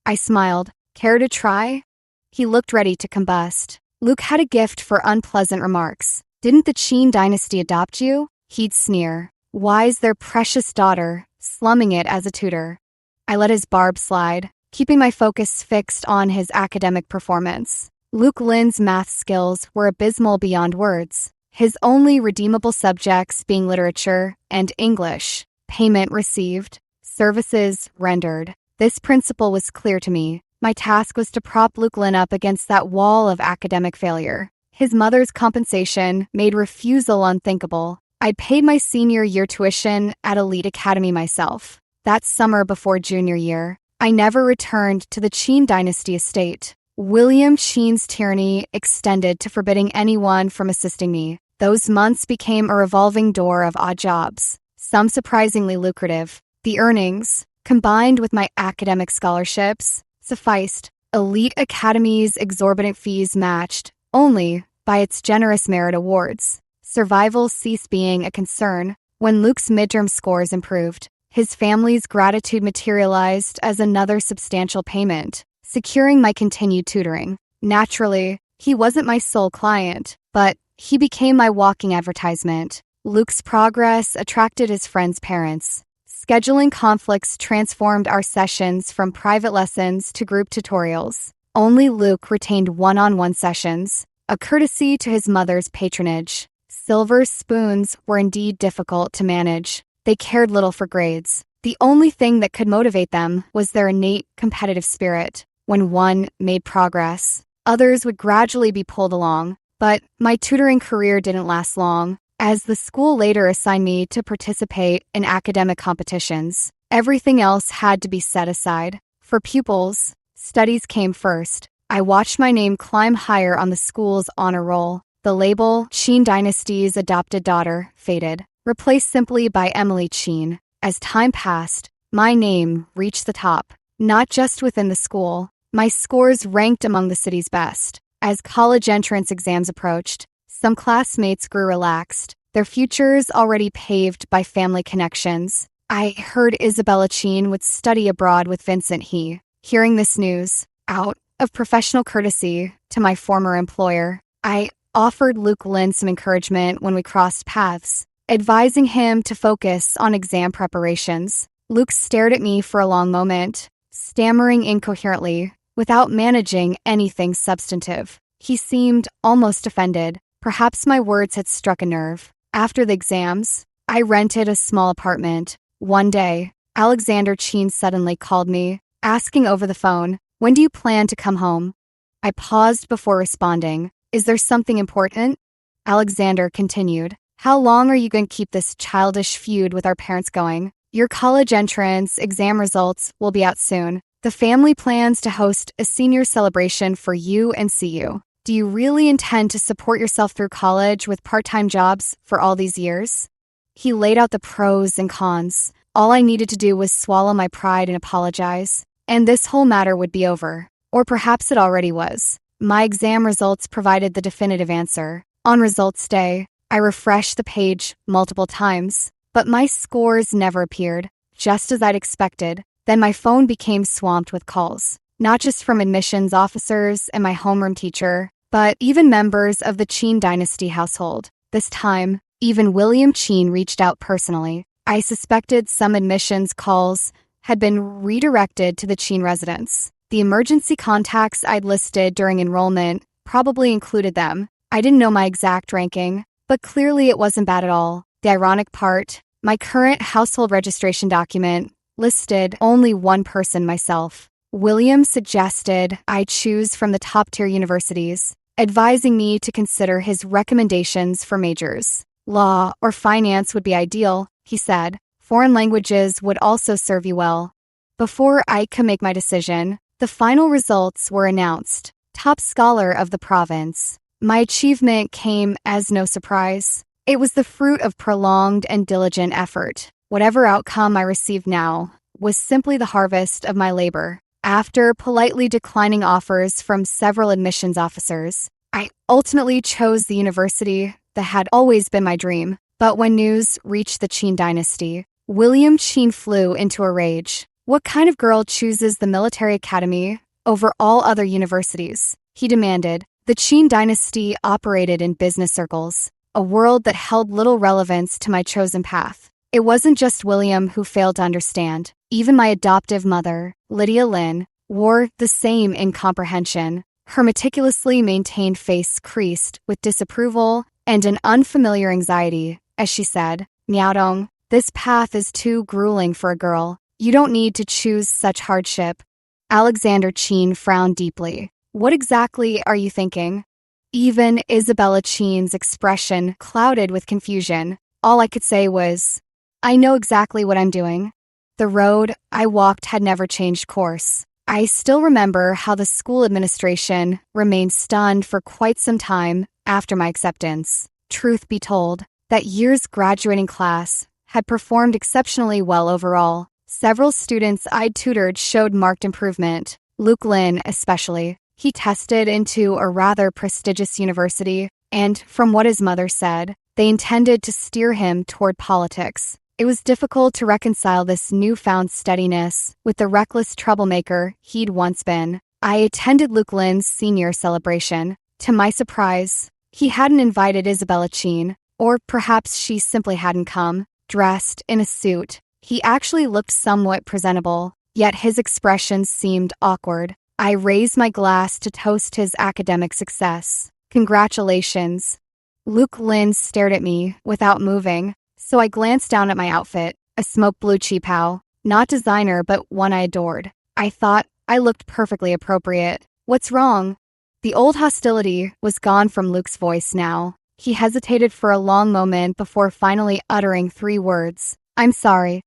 I smiled. "Care to try?" He looked ready to combust. Luke had a gift for unpleasant remarks. "Didn't the Qin dynasty adopt you?" He'd sneer. "Why's their precious daughter slumming it as a tutor?" I let his barb slide, keeping my focus fixed on his academic performance. Luke Lin's math skills were abysmal beyond words, his only redeemable subjects being literature and English. Payment received, services rendered. This principle was clear to me. My task was to prop Luke Lin up against that wall of academic failure. His mother's compensation made refusal unthinkable. I'd paid my senior year tuition at Elite Academy myself. That summer before junior year, I never returned to the Qin dynasty estate. William Qin's tyranny extended to forbidding anyone from assisting me. Those months became a revolving door of odd jobs, some surprisingly lucrative. The earnings, combined with my academic scholarships, sufficed. Elite Academy's exorbitant fees matched only by its generous merit awards. Survival ceased being a concern when Luke's midterm scores improved. His family's gratitude materialized as another substantial payment, securing my continued tutoring. Naturally, he wasn't my sole client, but he became my walking advertisement. Luke's progress attracted his friends' parents. Scheduling conflicts transformed our sessions from private lessons to group tutorials. Only Luke retained one-on-one sessions, a courtesy to his mother's patronage. Silver spoons were indeed difficult to manage. They cared little for grades. The only thing that could motivate them was their innate competitive spirit. When one made progress, others would gradually be pulled along. But my tutoring career didn't last long, as the school later assigned me to participate in academic competitions. Everything else had to be set aside. For pupils, studies came first. I watched my name climb higher on the school's honor roll. The label, Qin Dynasty's adopted daughter, faded, replaced simply by Emily Qin. As time passed, my name reached the top, not just within the school. My scores ranked among the city's best. As college entrance exams approached, some classmates grew relaxed, their futures already paved by family connections. I heard Isabella Qin would study abroad with Vincent He. Hearing this news, out of professional courtesy to my former employer, I offered Luke Lin some encouragement when we crossed paths, advising him to focus on exam preparations. Luke stared at me for a long moment, stammering incoherently, without managing anything substantive. He seemed almost offended. Perhaps my words had struck a nerve. After the exams, I rented a small apartment. One day, Alexander Cheen suddenly called me, asking over the phone, "When do you plan to come home?" I paused before responding. "Is there something important?" Alexander continued, "How long are you going to keep this childish feud with our parents going? Your college entrance exam results will be out soon. The family plans to host a senior celebration for you and see you. Do you really intend to support yourself through college with part-time jobs for all these years?" He laid out the pros and cons. All I needed to do was swallow my pride and apologize, and this whole matter would be over. Or perhaps it already was. My exam results provided the definitive answer. On results day, I refreshed the page multiple times, but my scores never appeared, just as I'd expected. Then my phone became swamped with calls, not just from admissions officers and my homeroom teacher, but even members of the Cheen dynasty household. This time, even William Cheen reached out personally. I suspected some admissions calls had been redirected to the Cheen residence. The emergency contacts I'd listed during enrollment probably included them. I didn't know my exact ranking, but clearly it wasn't bad at all. The ironic part, my current household registration document listed only one person, myself. William suggested I choose from the top-tier universities, advising me to consider his recommendations for majors. Law or finance would be ideal, he said. Foreign languages would also serve you well. Before I could make my decision, the final results were announced. Top scholar of the province. My achievement came as no surprise. It was the fruit of prolonged and diligent effort. Whatever outcome I received now was simply the harvest of my labor. After politely declining offers from several admissions officers, I ultimately chose the university that had always been my dream. But when news reached the Cheen dynasty, William Cheen flew into a rage. What kind of girl chooses the military academy over all other universities? He demanded. The Cheen dynasty operated in business circles, a world that held little relevance to my chosen path. It wasn't just William who failed to understand. Even my adoptive mother, Lydia Lin, wore the same incomprehension. Her meticulously maintained face creased with disapproval and an unfamiliar anxiety, as she said, "Miaodong, this path is too grueling for a girl. You don't need to choose such hardship." Alexander Cheen frowned deeply. "What exactly are you thinking?" Even Isabella Cheen's expression clouded with confusion. All I could say was, "I know exactly what I'm doing." The road I walked had never changed course. I still remember how the school administration remained stunned for quite some time after my acceptance. Truth be told, that year's graduating class had performed exceptionally well overall. Several students I'd tutored showed marked improvement, Luke Lin especially. He tested into a rather prestigious university, and from what his mother said, they intended to steer him toward politics. It was difficult to reconcile this newfound steadiness with the reckless troublemaker he'd once been. I attended Luke Lin's senior celebration. To my surprise, he hadn't invited Isabella Cheen, or perhaps she simply hadn't come. Dressed in a suit, he actually looked somewhat presentable, yet his expression seemed awkward. I raised my glass to toast his academic success. "Congratulations." Luke Lin stared at me without moving, so I glanced down at my outfit, a smoke blue cheapao, not designer but one I adored. I thought I looked perfectly appropriate. "What's wrong?" The old hostility was gone from Luke's voice now. He hesitated for a long moment before finally uttering 3 words. "I'm sorry.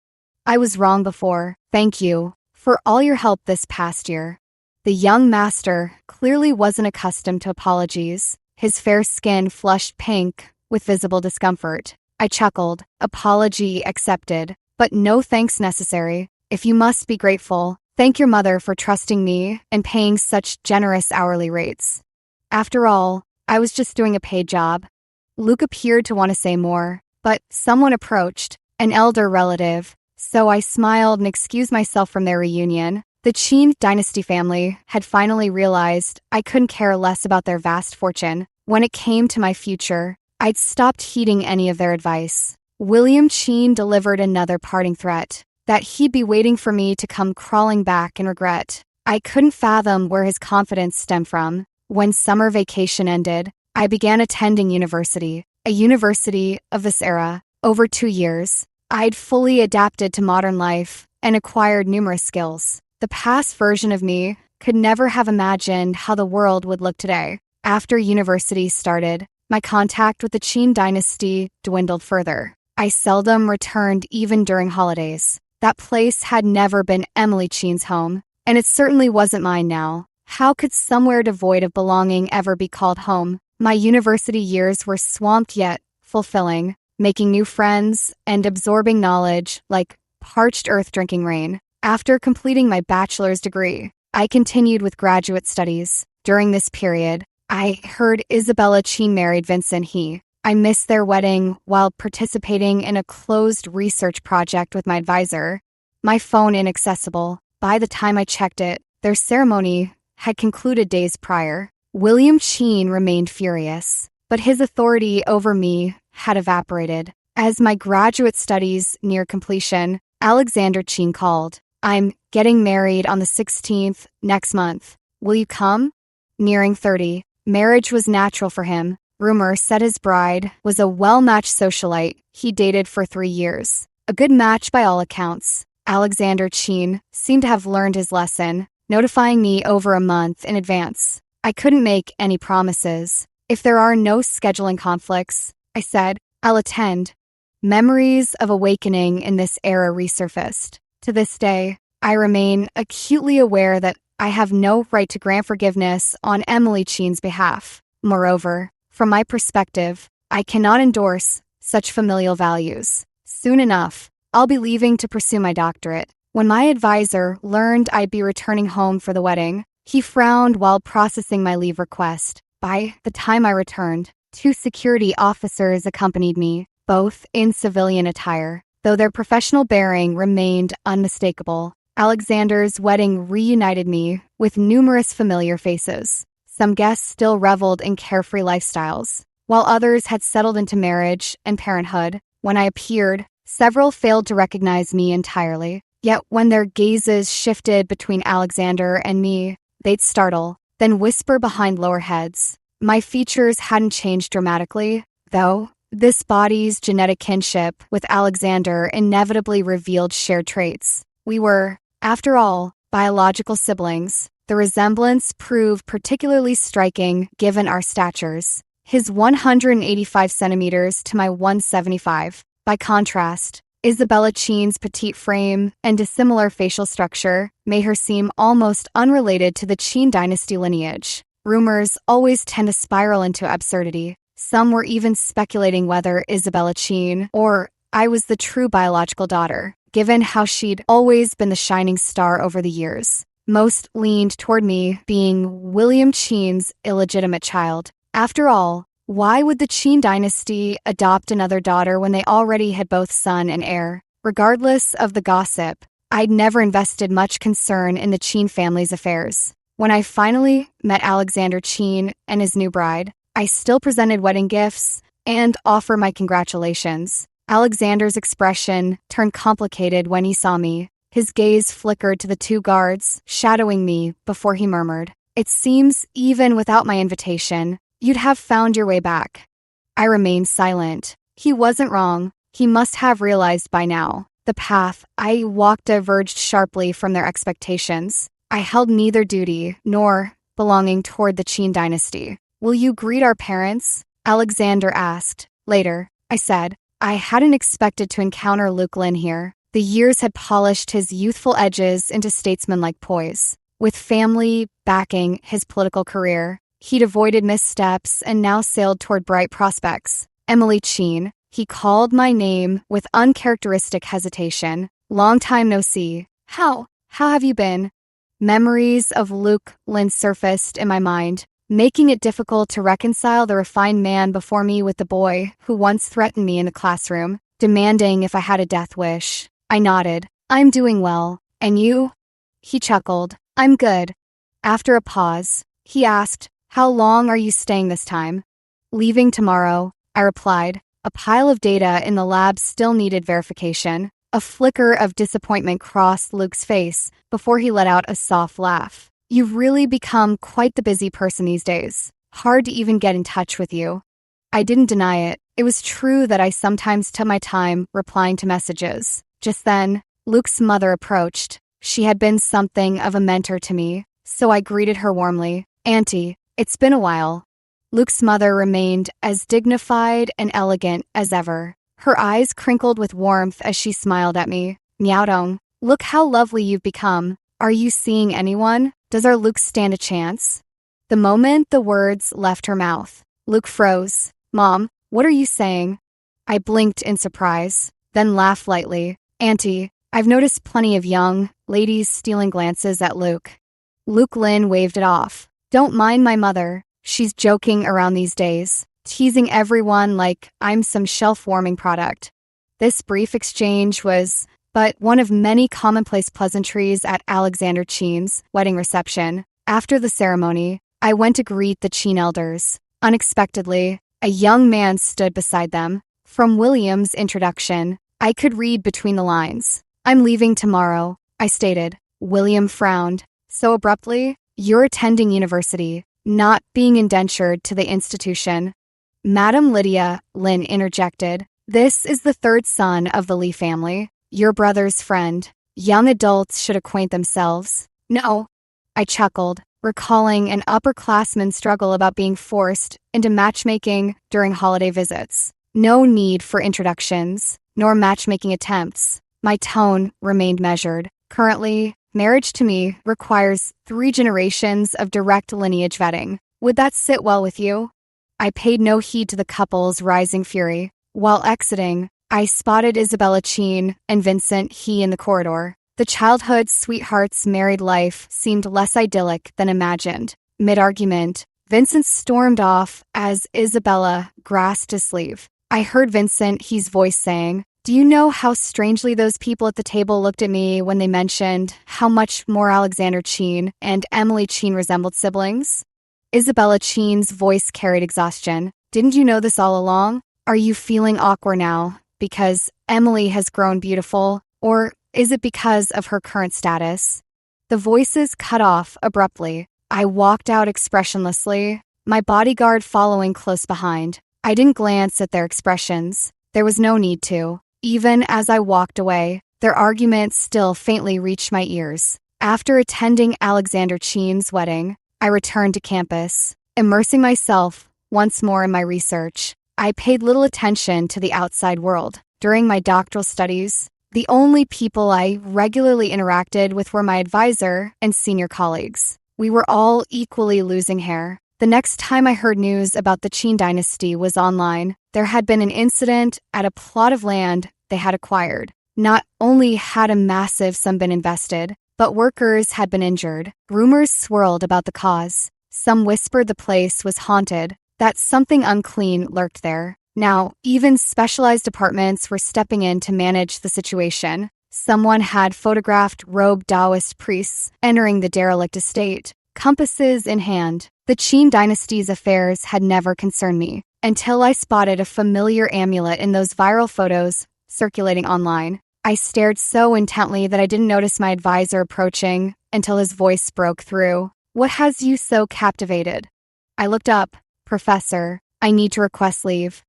I was wrong before. Thank you for all your help this past year." The young master clearly wasn't accustomed to apologies. His fair skin flushed pink with visible discomfort. I chuckled. "Apology accepted, but no thanks necessary. If you must be grateful, thank your mother for trusting me and paying such generous hourly rates. After all, I was just doing a paid job." Luke appeared to want to say more, but someone approached, an elder relative, so I smiled and excused myself from their reunion. The Cheen dynasty family had finally realized I couldn't care less about their vast fortune. When it came to my future, I'd stopped heeding any of their advice. William Cheen delivered another parting threat, that he'd be waiting for me to come crawling back in regret. I couldn't fathom where his confidence stemmed from. When summer vacation ended, I began attending university, a university of this era. Over 2 years, I'd fully adapted to modern life and acquired numerous skills. The past version of me could never have imagined how the world would look today. After university started, my contact with the Qin dynasty dwindled further. I seldom returned even during holidays. That place had never been Emily Qin's home, and it certainly wasn't mine now. How could somewhere devoid of belonging ever be called home? My university years were swamped yet fulfilling, making new friends and absorbing knowledge like parched earth drinking rain. After completing my bachelor's degree, I continued with graduate studies. During this period, I heard Isabella Qin married Vincent He. I missed their wedding while participating in a closed research project with my advisor. My phone inaccessible. By the time I checked it, their ceremony had concluded days prior. William Qin remained furious, but his authority over me had evaporated. As my graduate studies neared completion, Alexander Qin called. "I'm getting married on the 16th next month. Will you come?" Nearing 30, marriage was natural for him. Rumor said his bride was a well-matched socialite he dated for 3 years. A good match by all accounts. Alexander Qin seemed to have learned his lesson, notifying me over a month in advance. I couldn't make any promises. "If there are no scheduling conflicts," I said, "I'll attend." Memories of awakening in this era resurfaced. To this day, I remain acutely aware that I have no right to grant forgiveness on Emily Qin's behalf. Moreover, from my perspective, I cannot endorse such familial values. Soon enough, I'll be leaving to pursue my doctorate. When my advisor learned I'd be returning home for the wedding, he frowned while processing my leave request. By the time I returned, 2 security officers accompanied me, both in civilian attire, though their professional bearing remained unmistakable. Alexander's wedding reunited me with numerous familiar faces. Some guests still reveled in carefree lifestyles, while others had settled into marriage and parenthood. When I appeared, several failed to recognize me entirely. Yet when their gazes shifted between Alexander and me, they'd startle, then whisper behind lower heads. My features hadn't changed dramatically, though. This body's genetic kinship with Alexander inevitably revealed shared traits. We were, after all, biological siblings. The resemblance proved particularly striking given our statures. His 185 centimeters to my 175. By contrast, Isabella Qin's petite frame and dissimilar facial structure made her seem almost unrelated to the Qin dynasty lineage. Rumors always tend to spiral into absurdity. Some were even speculating whether Isabella Qin or I was the true biological daughter, given how she'd always been the shining star over the years. Most leaned toward me being William Qin's illegitimate child. After all, why would the Qin dynasty adopt another daughter when they already had both son and heir? Regardless of the gossip, I'd never invested much concern in the Qin family's affairs. When I finally met Alexander Qin and his new bride, I still presented wedding gifts and offered my congratulations. Alexander's expression turned complicated when he saw me. His gaze flickered to the 2 guards, shadowing me before he murmured, "It seems, even without my invitation, you'd have found your way back." I remained silent. He wasn't wrong. He must have realized by now. The path I walked diverged sharply from their expectations. I held neither duty nor belonging toward the Qin dynasty. "Will you greet our parents?" Alexander asked. Later, I said, I hadn't expected to encounter Luke Lin here. The years had polished his youthful edges into statesman-like poise. With family backing his political career, he'd avoided missteps and now sailed toward bright prospects. "Emily Qin," he called my name with uncharacteristic hesitation. "Long time no see. How have you been?" Memories of Luke Lin surfaced in my mind, making it difficult to reconcile the refined man before me with the boy who once threatened me in the classroom, demanding if I had a death wish. I nodded. "I'm doing well. And you?" He chuckled. "I'm good." After a pause, he asked, "How long are you staying this time?" Leaving tomorrow, I replied. A pile of data in the lab still needed verification. A flicker of disappointment crossed Luke's face before he let out a soft laugh. You've really become quite the busy person these days. Hard to even get in touch with you. I didn't deny it. It was true that I sometimes took my time replying to messages. Just then, Luke's mother approached. She had been something of a mentor to me, so I greeted her warmly. Auntie, it's been a while. Luke's mother remained as dignified and elegant as ever. Her eyes crinkled with warmth as she smiled at me. Miaodong, look how lovely you've become. Are you seeing anyone? Does our Luke stand a chance? The moment the words left her mouth, Luke froze. Mom, what are you saying? I blinked in surprise, then laughed lightly. Auntie, I've noticed plenty of young ladies stealing glances at Luke. Luke Lin waved it off. Don't mind my mother. She's joking around these days, teasing everyone like I'm some shelf-warming product. This brief exchange was but one of many commonplace pleasantries at Alexander Chen's wedding reception. After the ceremony, I went to greet the Chen elders. Unexpectedly, a young man stood beside them. From William's introduction, I could read between the lines. I'm leaving tomorrow, I stated. William frowned. So abruptly, you're attending university, not being indentured to the institution. Madam Lydia, Lin interjected. This is the third son of the Lee family, your brother's friend. Young adults should acquaint themselves. No, I chuckled, recalling an upperclassman's struggle about being forced into matchmaking during holiday visits. No need for introductions, nor matchmaking attempts. My tone remained measured. Currently, marriage to me requires 3 generations of direct lineage vetting. Would that sit well with you? I paid no heed to the couple's rising fury. While exiting, I spotted Isabella Chen and Vincent He in the corridor. The childhood sweetheart's married life seemed less idyllic than imagined. Mid-argument, Vincent stormed off as Isabella grasped his sleeve. I heard Vincent He's voice saying, do you know how strangely those people at the table looked at me when they mentioned how much more Alexander Chen and Emily Chen resembled siblings? Isabella Chen's voice carried exhaustion. Didn't you know this all along? Are you feeling awkward now because Emily has grown beautiful, or is it because of her current status? The voices cut off abruptly. I walked out expressionlessly, my bodyguard following close behind. I didn't glance at their expressions. There was no need to. Even as I walked away, their arguments still faintly reached my ears. After attending Alexander Chen's wedding, I returned to campus, immersing myself once more in my research. I paid little attention to the outside world. During my doctoral studies, the only people I regularly interacted with were my advisor and senior colleagues. We were all equally losing hair. The next time I heard news about the Qin dynasty was online. There had been an incident at a plot of land they had acquired. Not only had a massive sum been invested, but workers had been injured. Rumors swirled about the cause. Some whispered the place was haunted, that something unclean lurked there. Now, even specialized departments were stepping in to manage the situation. Someone had photographed robed Taoist priests entering the derelict estate, compasses in hand. The Qin dynasty's affairs had never concerned me, until I spotted a familiar amulet in those viral photos circulating online. I stared so intently that I didn't notice my advisor approaching until his voice broke through. What has you so captivated? I looked up. Professor, I need to request leave.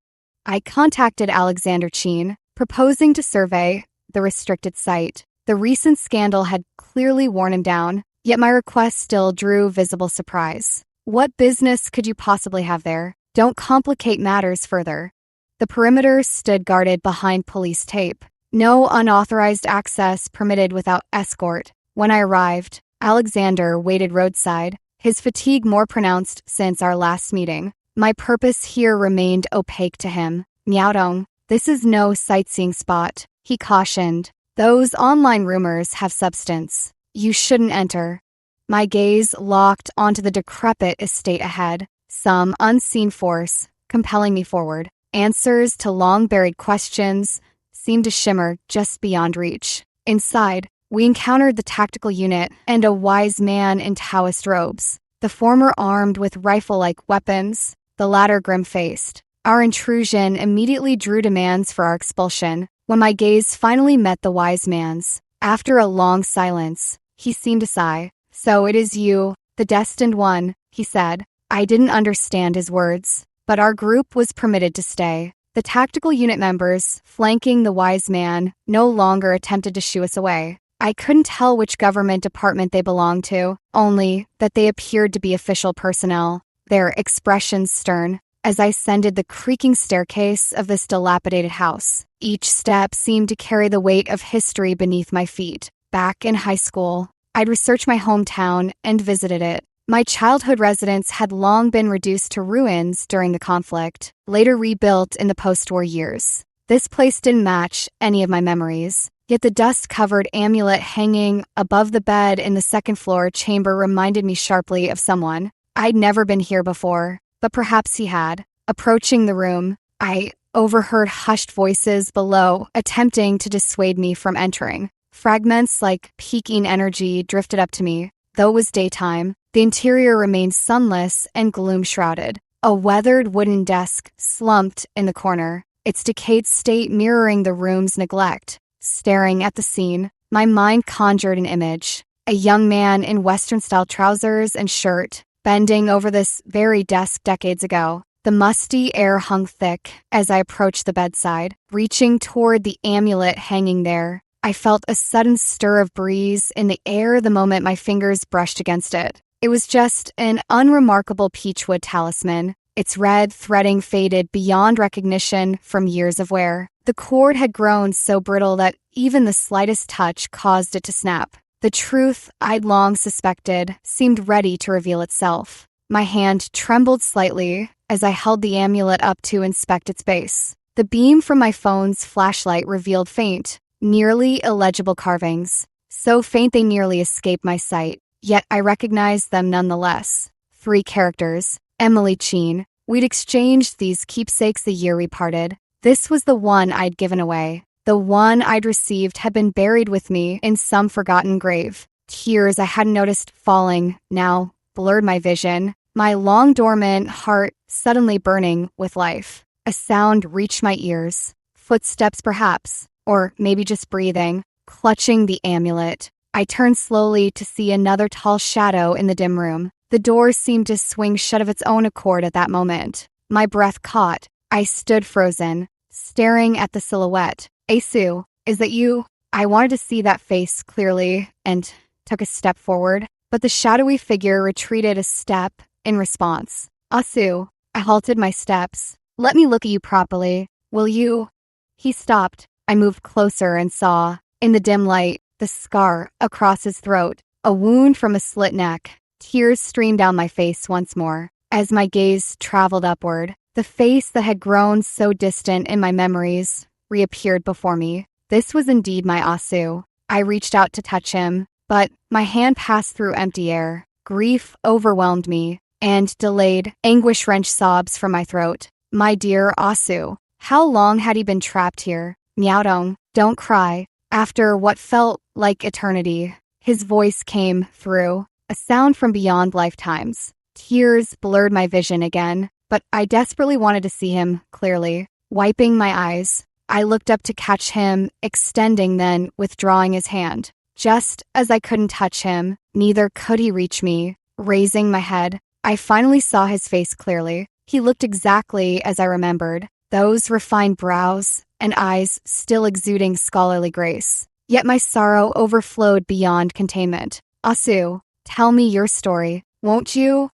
I contacted Alexander Chen, proposing to survey the restricted site. The recent scandal had clearly worn him down, yet my request still drew visible surprise. What business could you possibly have there? Don't complicate matters further. The perimeter stood guarded behind police tape. No unauthorized access permitted without escort. When I arrived, Alexander waited roadside, his fatigue more pronounced since our last meeting. My purpose here remained opaque to him. Miaodong, this is no sightseeing spot, he cautioned. Those online rumors have substance. You shouldn't enter. My gaze locked onto the decrepit estate ahead, some unseen force compelling me forward. Answers to long-buried questions seemed to shimmer just beyond reach. Inside, we encountered the tactical unit and a wise man in Taoist robes, the former armed with rifle-like weapons, the latter grim-faced. Our intrusion immediately drew demands for our expulsion. When my gaze finally met the wise man's, after a long silence, he seemed to sigh. "So it is you, the destined one," he said. I didn't understand his words, but our group was permitted to stay. The tactical unit members, flanking the wise man, no longer attempted to shoo us away. I couldn't tell which government department they belonged to, only that they appeared to be official personnel, their expressions stern. As I ascended the creaking staircase of this dilapidated house, each step seemed to carry the weight of history beneath my feet. Back in high school, I'd researched my hometown and visited it. My childhood residence had long been reduced to ruins during the conflict, later rebuilt in the post-war years. This place didn't match any of my memories, yet the dust-covered amulet hanging above the bed in the second-floor chamber reminded me sharply of someone. I'd never been here before, but perhaps he had. Approaching the room, I overheard hushed voices below attempting to dissuade me from entering. Fragments like peaking energy drifted up to me. Though it was daytime, the interior remained sunless and gloom-shrouded. A weathered wooden desk slumped in the corner, its decayed state mirroring the room's neglect. Staring at the scene, my mind conjured an image. A young man in Western-style trousers and shirt, bending over this very desk decades ago. The musty air hung thick as I approached the bedside, reaching toward the amulet hanging there. I felt a sudden stir of breeze in the air the moment my fingers brushed against it. It was just an unremarkable peachwood talisman. Its red threading faded beyond recognition from years of wear. The cord had grown so brittle that even the slightest touch caused it to snap. The truth I'd long suspected seemed ready to reveal itself. My hand trembled slightly as I held the amulet up to inspect its base. The beam from my phone's flashlight revealed faint, nearly illegible carvings. So faint they nearly escaped my sight, yet I recognized them nonetheless. 3 characters, Emily Cheen. We'd exchanged these keepsakes the year we parted. This was the one I'd given away. The one I'd received had been buried with me in some forgotten grave. Tears I hadn't noticed falling now blurred my vision, my long-dormant heart suddenly burning with life. A sound reached my ears. Footsteps perhaps, or maybe just breathing, clutching the amulet. I turned slowly to see another tall shadow in the dim room. The door seemed to swing shut of its own accord at that moment. My breath caught. I stood frozen, staring at the silhouette. "Asu, is that you?" I wanted to see that face clearly and took a step forward, but the shadowy figure retreated a step in response. "Asu," I halted my steps. "Let me look at you properly. Will you?" He stopped. I moved closer and saw, in the dim light, the scar across his throat, a wound from a slit neck. Tears streamed down my face once more. As my gaze traveled upward, the face that had grown so distant in my memories reappeared before me. This was indeed my Asu. I reached out to touch him, but my hand passed through empty air. Grief overwhelmed me, and delayed, anguish-wrenched sobs from my throat. My dear Asu, how long had he been trapped here? "Miaodong, don't cry." After what felt like eternity, his voice came through, a sound from beyond lifetimes. Tears blurred my vision again, but I desperately wanted to see him clearly. Wiping my eyes, I looked up to catch him, extending then withdrawing his hand. Just as I couldn't touch him, neither could he reach me. Raising my head, I finally saw his face clearly. He looked exactly as I remembered, those refined brows and eyes still exuding scholarly grace. Yet my sorrow overflowed beyond containment. "Asu, tell me your story, won't you?"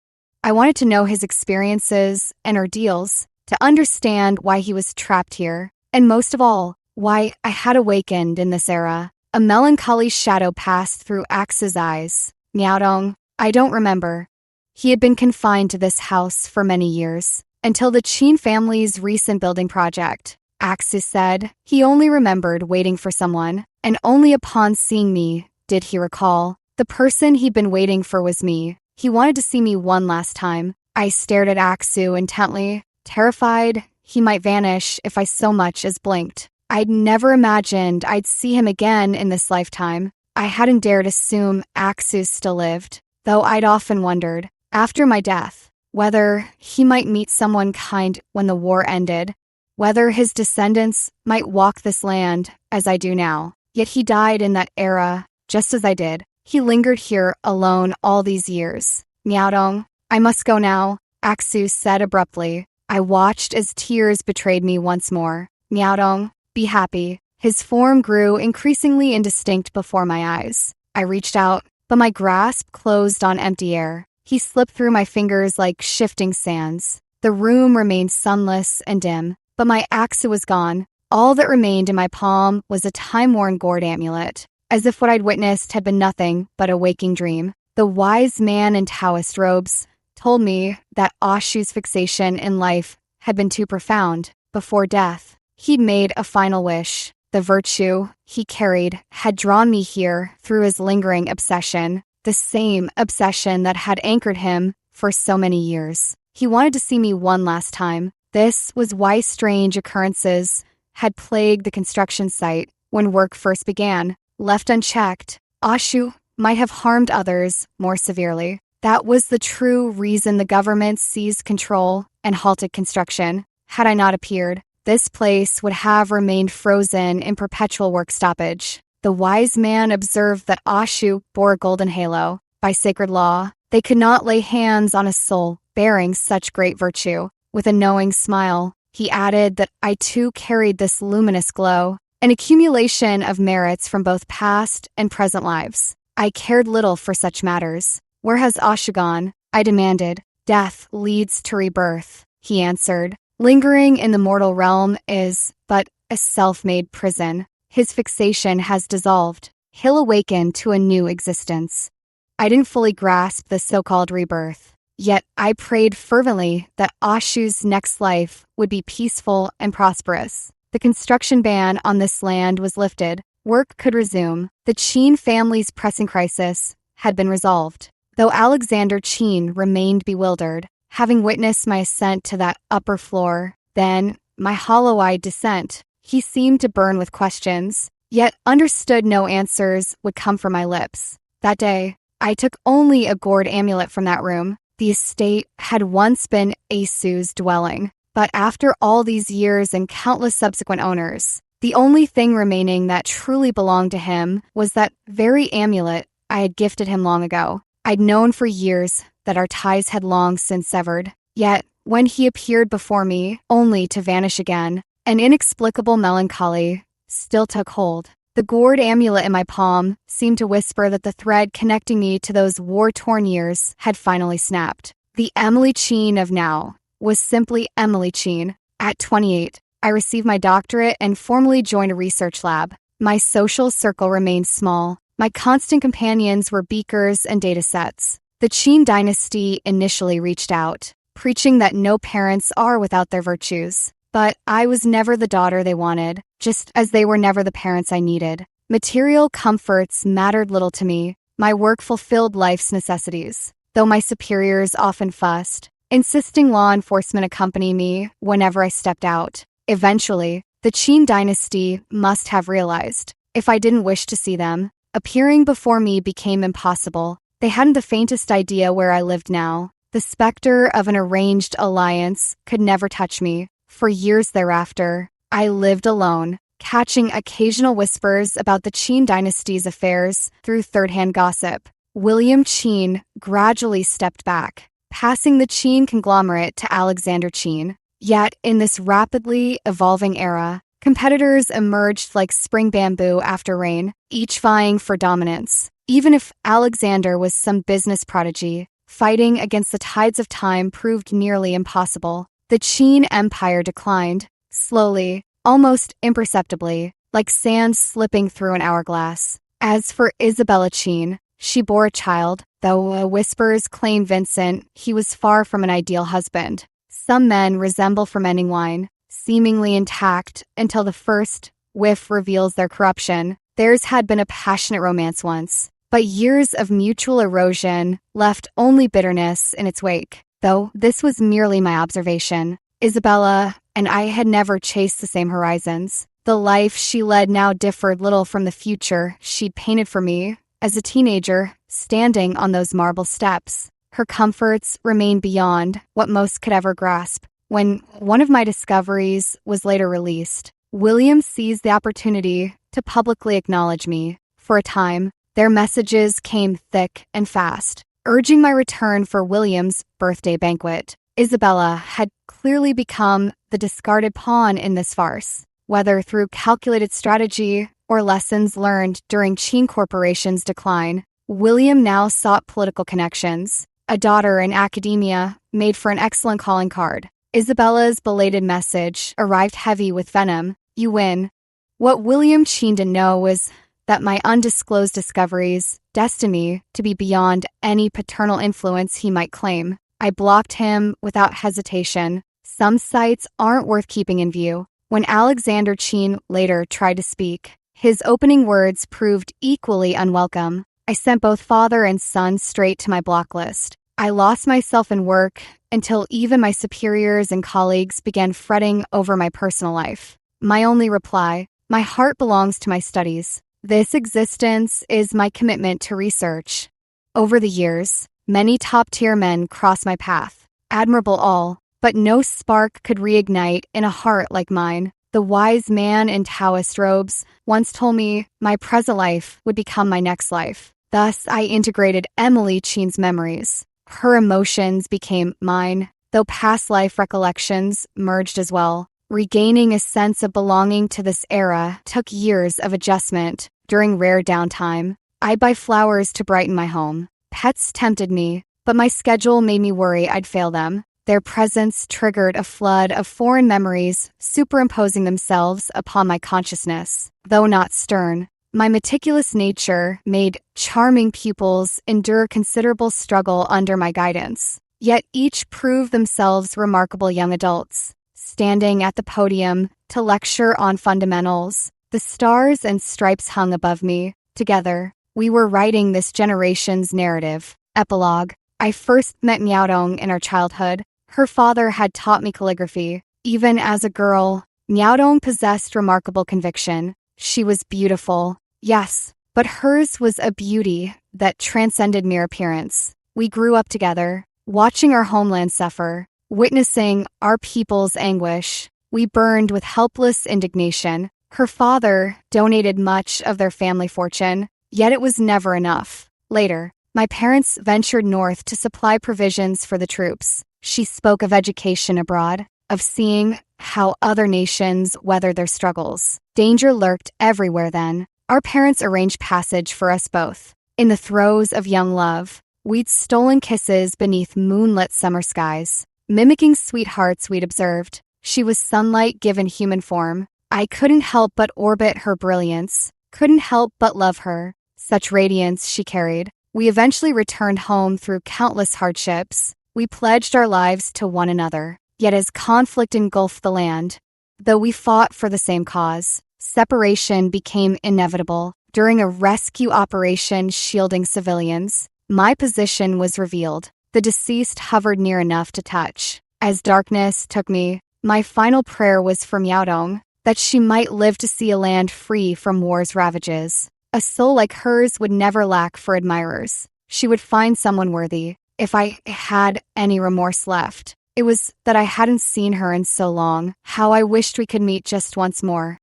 I wanted to know his experiences and ordeals, to understand why he was trapped here, and most of all, why I had awakened in this era. A melancholy shadow passed through Axe's eyes. "Miaodong, I don't remember." He had been confined to this house for many years, until the Qin family's recent building project. Axis said he only remembered waiting for someone, and only upon seeing me did he recall. The person he'd been waiting for was me. He wanted to see me one last time. I stared at Aksu intently, terrified he might vanish if I so much as blinked. I'd never imagined I'd see him again in this lifetime. I hadn't dared assume Aksu still lived, though I'd often wondered, after my death, whether he might meet someone kind when the war ended, whether his descendants might walk this land as I do now. Yet he died in that era, just as I did. He lingered here alone all these years. Miaodong, I must go now, Aksu said abruptly. I watched as tears betrayed me once more. Miaodong, be happy. His form grew increasingly indistinct before my eyes. I reached out, but my grasp closed on empty air. He slipped through my fingers like shifting sands. The room remained sunless and dim, but my Aksu was gone. All that remained in my palm was a time-worn gourd amulet, as if what I'd witnessed had been nothing but a waking dream. The wise man in Taoist robes told me that Oshu's fixation in life had been too profound. Before death, he'd made a final wish. The virtue he carried had drawn me here through his lingering obsession, the same obsession that had anchored him for so many years. He wanted to see me one last time. This was why strange occurrences had plagued the construction site when work first began. Left unchecked, Oshu might have harmed others more severely. That was the true reason the government seized control and halted construction. Had I not appeared, this place would have remained frozen in perpetual work stoppage. The wise man observed that Oshu bore a golden halo. By sacred law, they could not lay hands on a soul bearing such great virtue. With a knowing smile, he added that I too carried this luminous glow, an accumulation of merits from both past and present lives. I cared little for such matters. Where has Oshu gone? I demanded. Death leads to rebirth, he answered. Lingering in the mortal realm is but a self-made prison. His fixation has dissolved. He'll awaken to a new existence. I didn't fully grasp the so-called rebirth. Yet I prayed fervently that Oshu's next life would be peaceful and prosperous. The construction ban on this land was lifted. Work could resume. The Qin family's pressing crisis had been resolved. Though Alexander Qin remained bewildered, having witnessed my ascent to that upper floor, then my hollow-eyed descent, he seemed to burn with questions, yet understood no answers would come from my lips. That day, I took only a gourd amulet from that room. The estate had once been Asu's dwelling, but after all these years and countless subsequent owners, the only thing remaining that truly belonged to him was that very amulet I had gifted him long ago. I'd known for years that our ties had long since severed, yet when he appeared before me, only to vanish again, an inexplicable melancholy still took hold. The gourd amulet in my palm seemed to whisper that the thread connecting me to those war-torn years had finally snapped. The Emily Qin of now was simply Emily Qin. At 28, I received my doctorate and formally joined a research lab. My social circle remained small. My constant companions were beakers and datasets. The Qin dynasty initially reached out, preaching that no parents are without their virtues. But I was never the daughter they wanted, just as they were never the parents I needed. Material comforts mattered little to me. My work fulfilled life's necessities, though my superiors often fussed, insisting law enforcement accompany me whenever I stepped out. Eventually, the Qin dynasty must have realized, if I didn't wish to see them, appearing before me became impossible. They hadn't the faintest idea where I lived now. The specter of an arranged alliance could never touch me. For years thereafter, I lived alone, catching occasional whispers about the Qin dynasty's affairs through third-hand gossip. William Qin gradually stepped back, passing the Qin conglomerate to Alexander Qin. Yet, in this rapidly evolving era, competitors emerged like spring bamboo after rain, each vying for dominance. Even if Alexander was some business prodigy, fighting against the tides of time proved nearly impossible. The Qin Empire declined, slowly, almost imperceptibly, like sand slipping through an hourglass. As for Isabella Qin, she bore a child, though whispers claim Vincent he was far from an ideal husband. Some men resemble fermenting wine, seemingly intact until the first whiff reveals their corruption. Theirs had been a passionate romance once, but years of mutual erosion left only bitterness in its wake. Though this was merely my observation, Isabella and I had never chased the same horizons. The life she led now differed little from the future she'd painted for me as a teenager standing on those marble steps. her comforts remained beyond what most could ever grasp. When one of my discoveries was later released, William seized the opportunity to publicly acknowledge me. For a time, their messages came thick and fast, urging my return for William's birthday banquet. Isabella had clearly become the discarded pawn in this farce. Whether through calculated strategy or lessons learned during Qin Corporation's decline, William now sought political connections. A daughter in academia made for an excellent calling card. Isabella's belated message arrived heavy with venom. You win. What William Qin didn't know was that my undisclosed discoveries destined me to be beyond any paternal influence he might claim. I blocked him without hesitation. Some sites aren't worth keeping in view. When Alexander Qin later tried to speak, his opening words proved equally unwelcome. I sent both father and son straight to my block list. I lost myself in work until even my superiors and colleagues began fretting over my personal life. My only reply, my heart belongs to my studies. This existence is my commitment to research. Over the years, many top-tier men crossed my path. Admirable all, but no spark could reignite in a heart like mine. The wise man in Taoist robes once told me my present life would become my next life. Thus, I integrated Emily Qin's memories. Her emotions became mine, though past life recollections merged as well. Regaining a sense of belonging to this era took years of adjustment. During rare downtime, I'd buy flowers to brighten my home. Pets tempted me, but my schedule made me worry I'd fail them. Their presence triggered a flood of foreign memories, superimposing themselves upon my consciousness. Though not stern, my meticulous nature made charming pupils endure considerable struggle under my guidance. Yet each proved themselves remarkable young adults. Standing at the podium to lecture on fundamentals, the stars and stripes hung above me. Together, we were writing this generation's narrative. Epilogue. I first met Miaodong in our childhood. Her father had taught me calligraphy. Even as a girl, Miaodong possessed remarkable conviction. She was beautiful, yes, but hers was a beauty that transcended mere appearance. We grew up together, watching our homeland suffer, witnessing our people's anguish. We burned with helpless indignation. Her father donated much of their family fortune, yet it was never enough. Later, my parents ventured north to supply provisions for the troops. She spoke of education abroad, of seeing how other nations weather their struggles. Danger lurked everywhere then. Our parents arranged passage for us both. In the throes of young love, we'd stolen kisses beneath moonlit summer skies. Mimicking sweethearts we'd observed, she was sunlight given human form. I couldn't help but orbit her brilliance, couldn't help but love her. Such radiance she carried. We eventually returned home through countless hardships. We pledged our lives to one another. Yet as conflict engulfed the land, though we fought for the same cause, separation became inevitable. During a rescue operation shielding civilians, my position was revealed. The deceased hovered near enough to touch. As darkness took me, my final prayer was for Miaodong, that she might live to see a land free from war's ravages. A soul like hers would never lack for admirers. She would find someone worthy. If I had any remorse left, it was that I hadn't seen her in so long. How I wished we could meet just once more.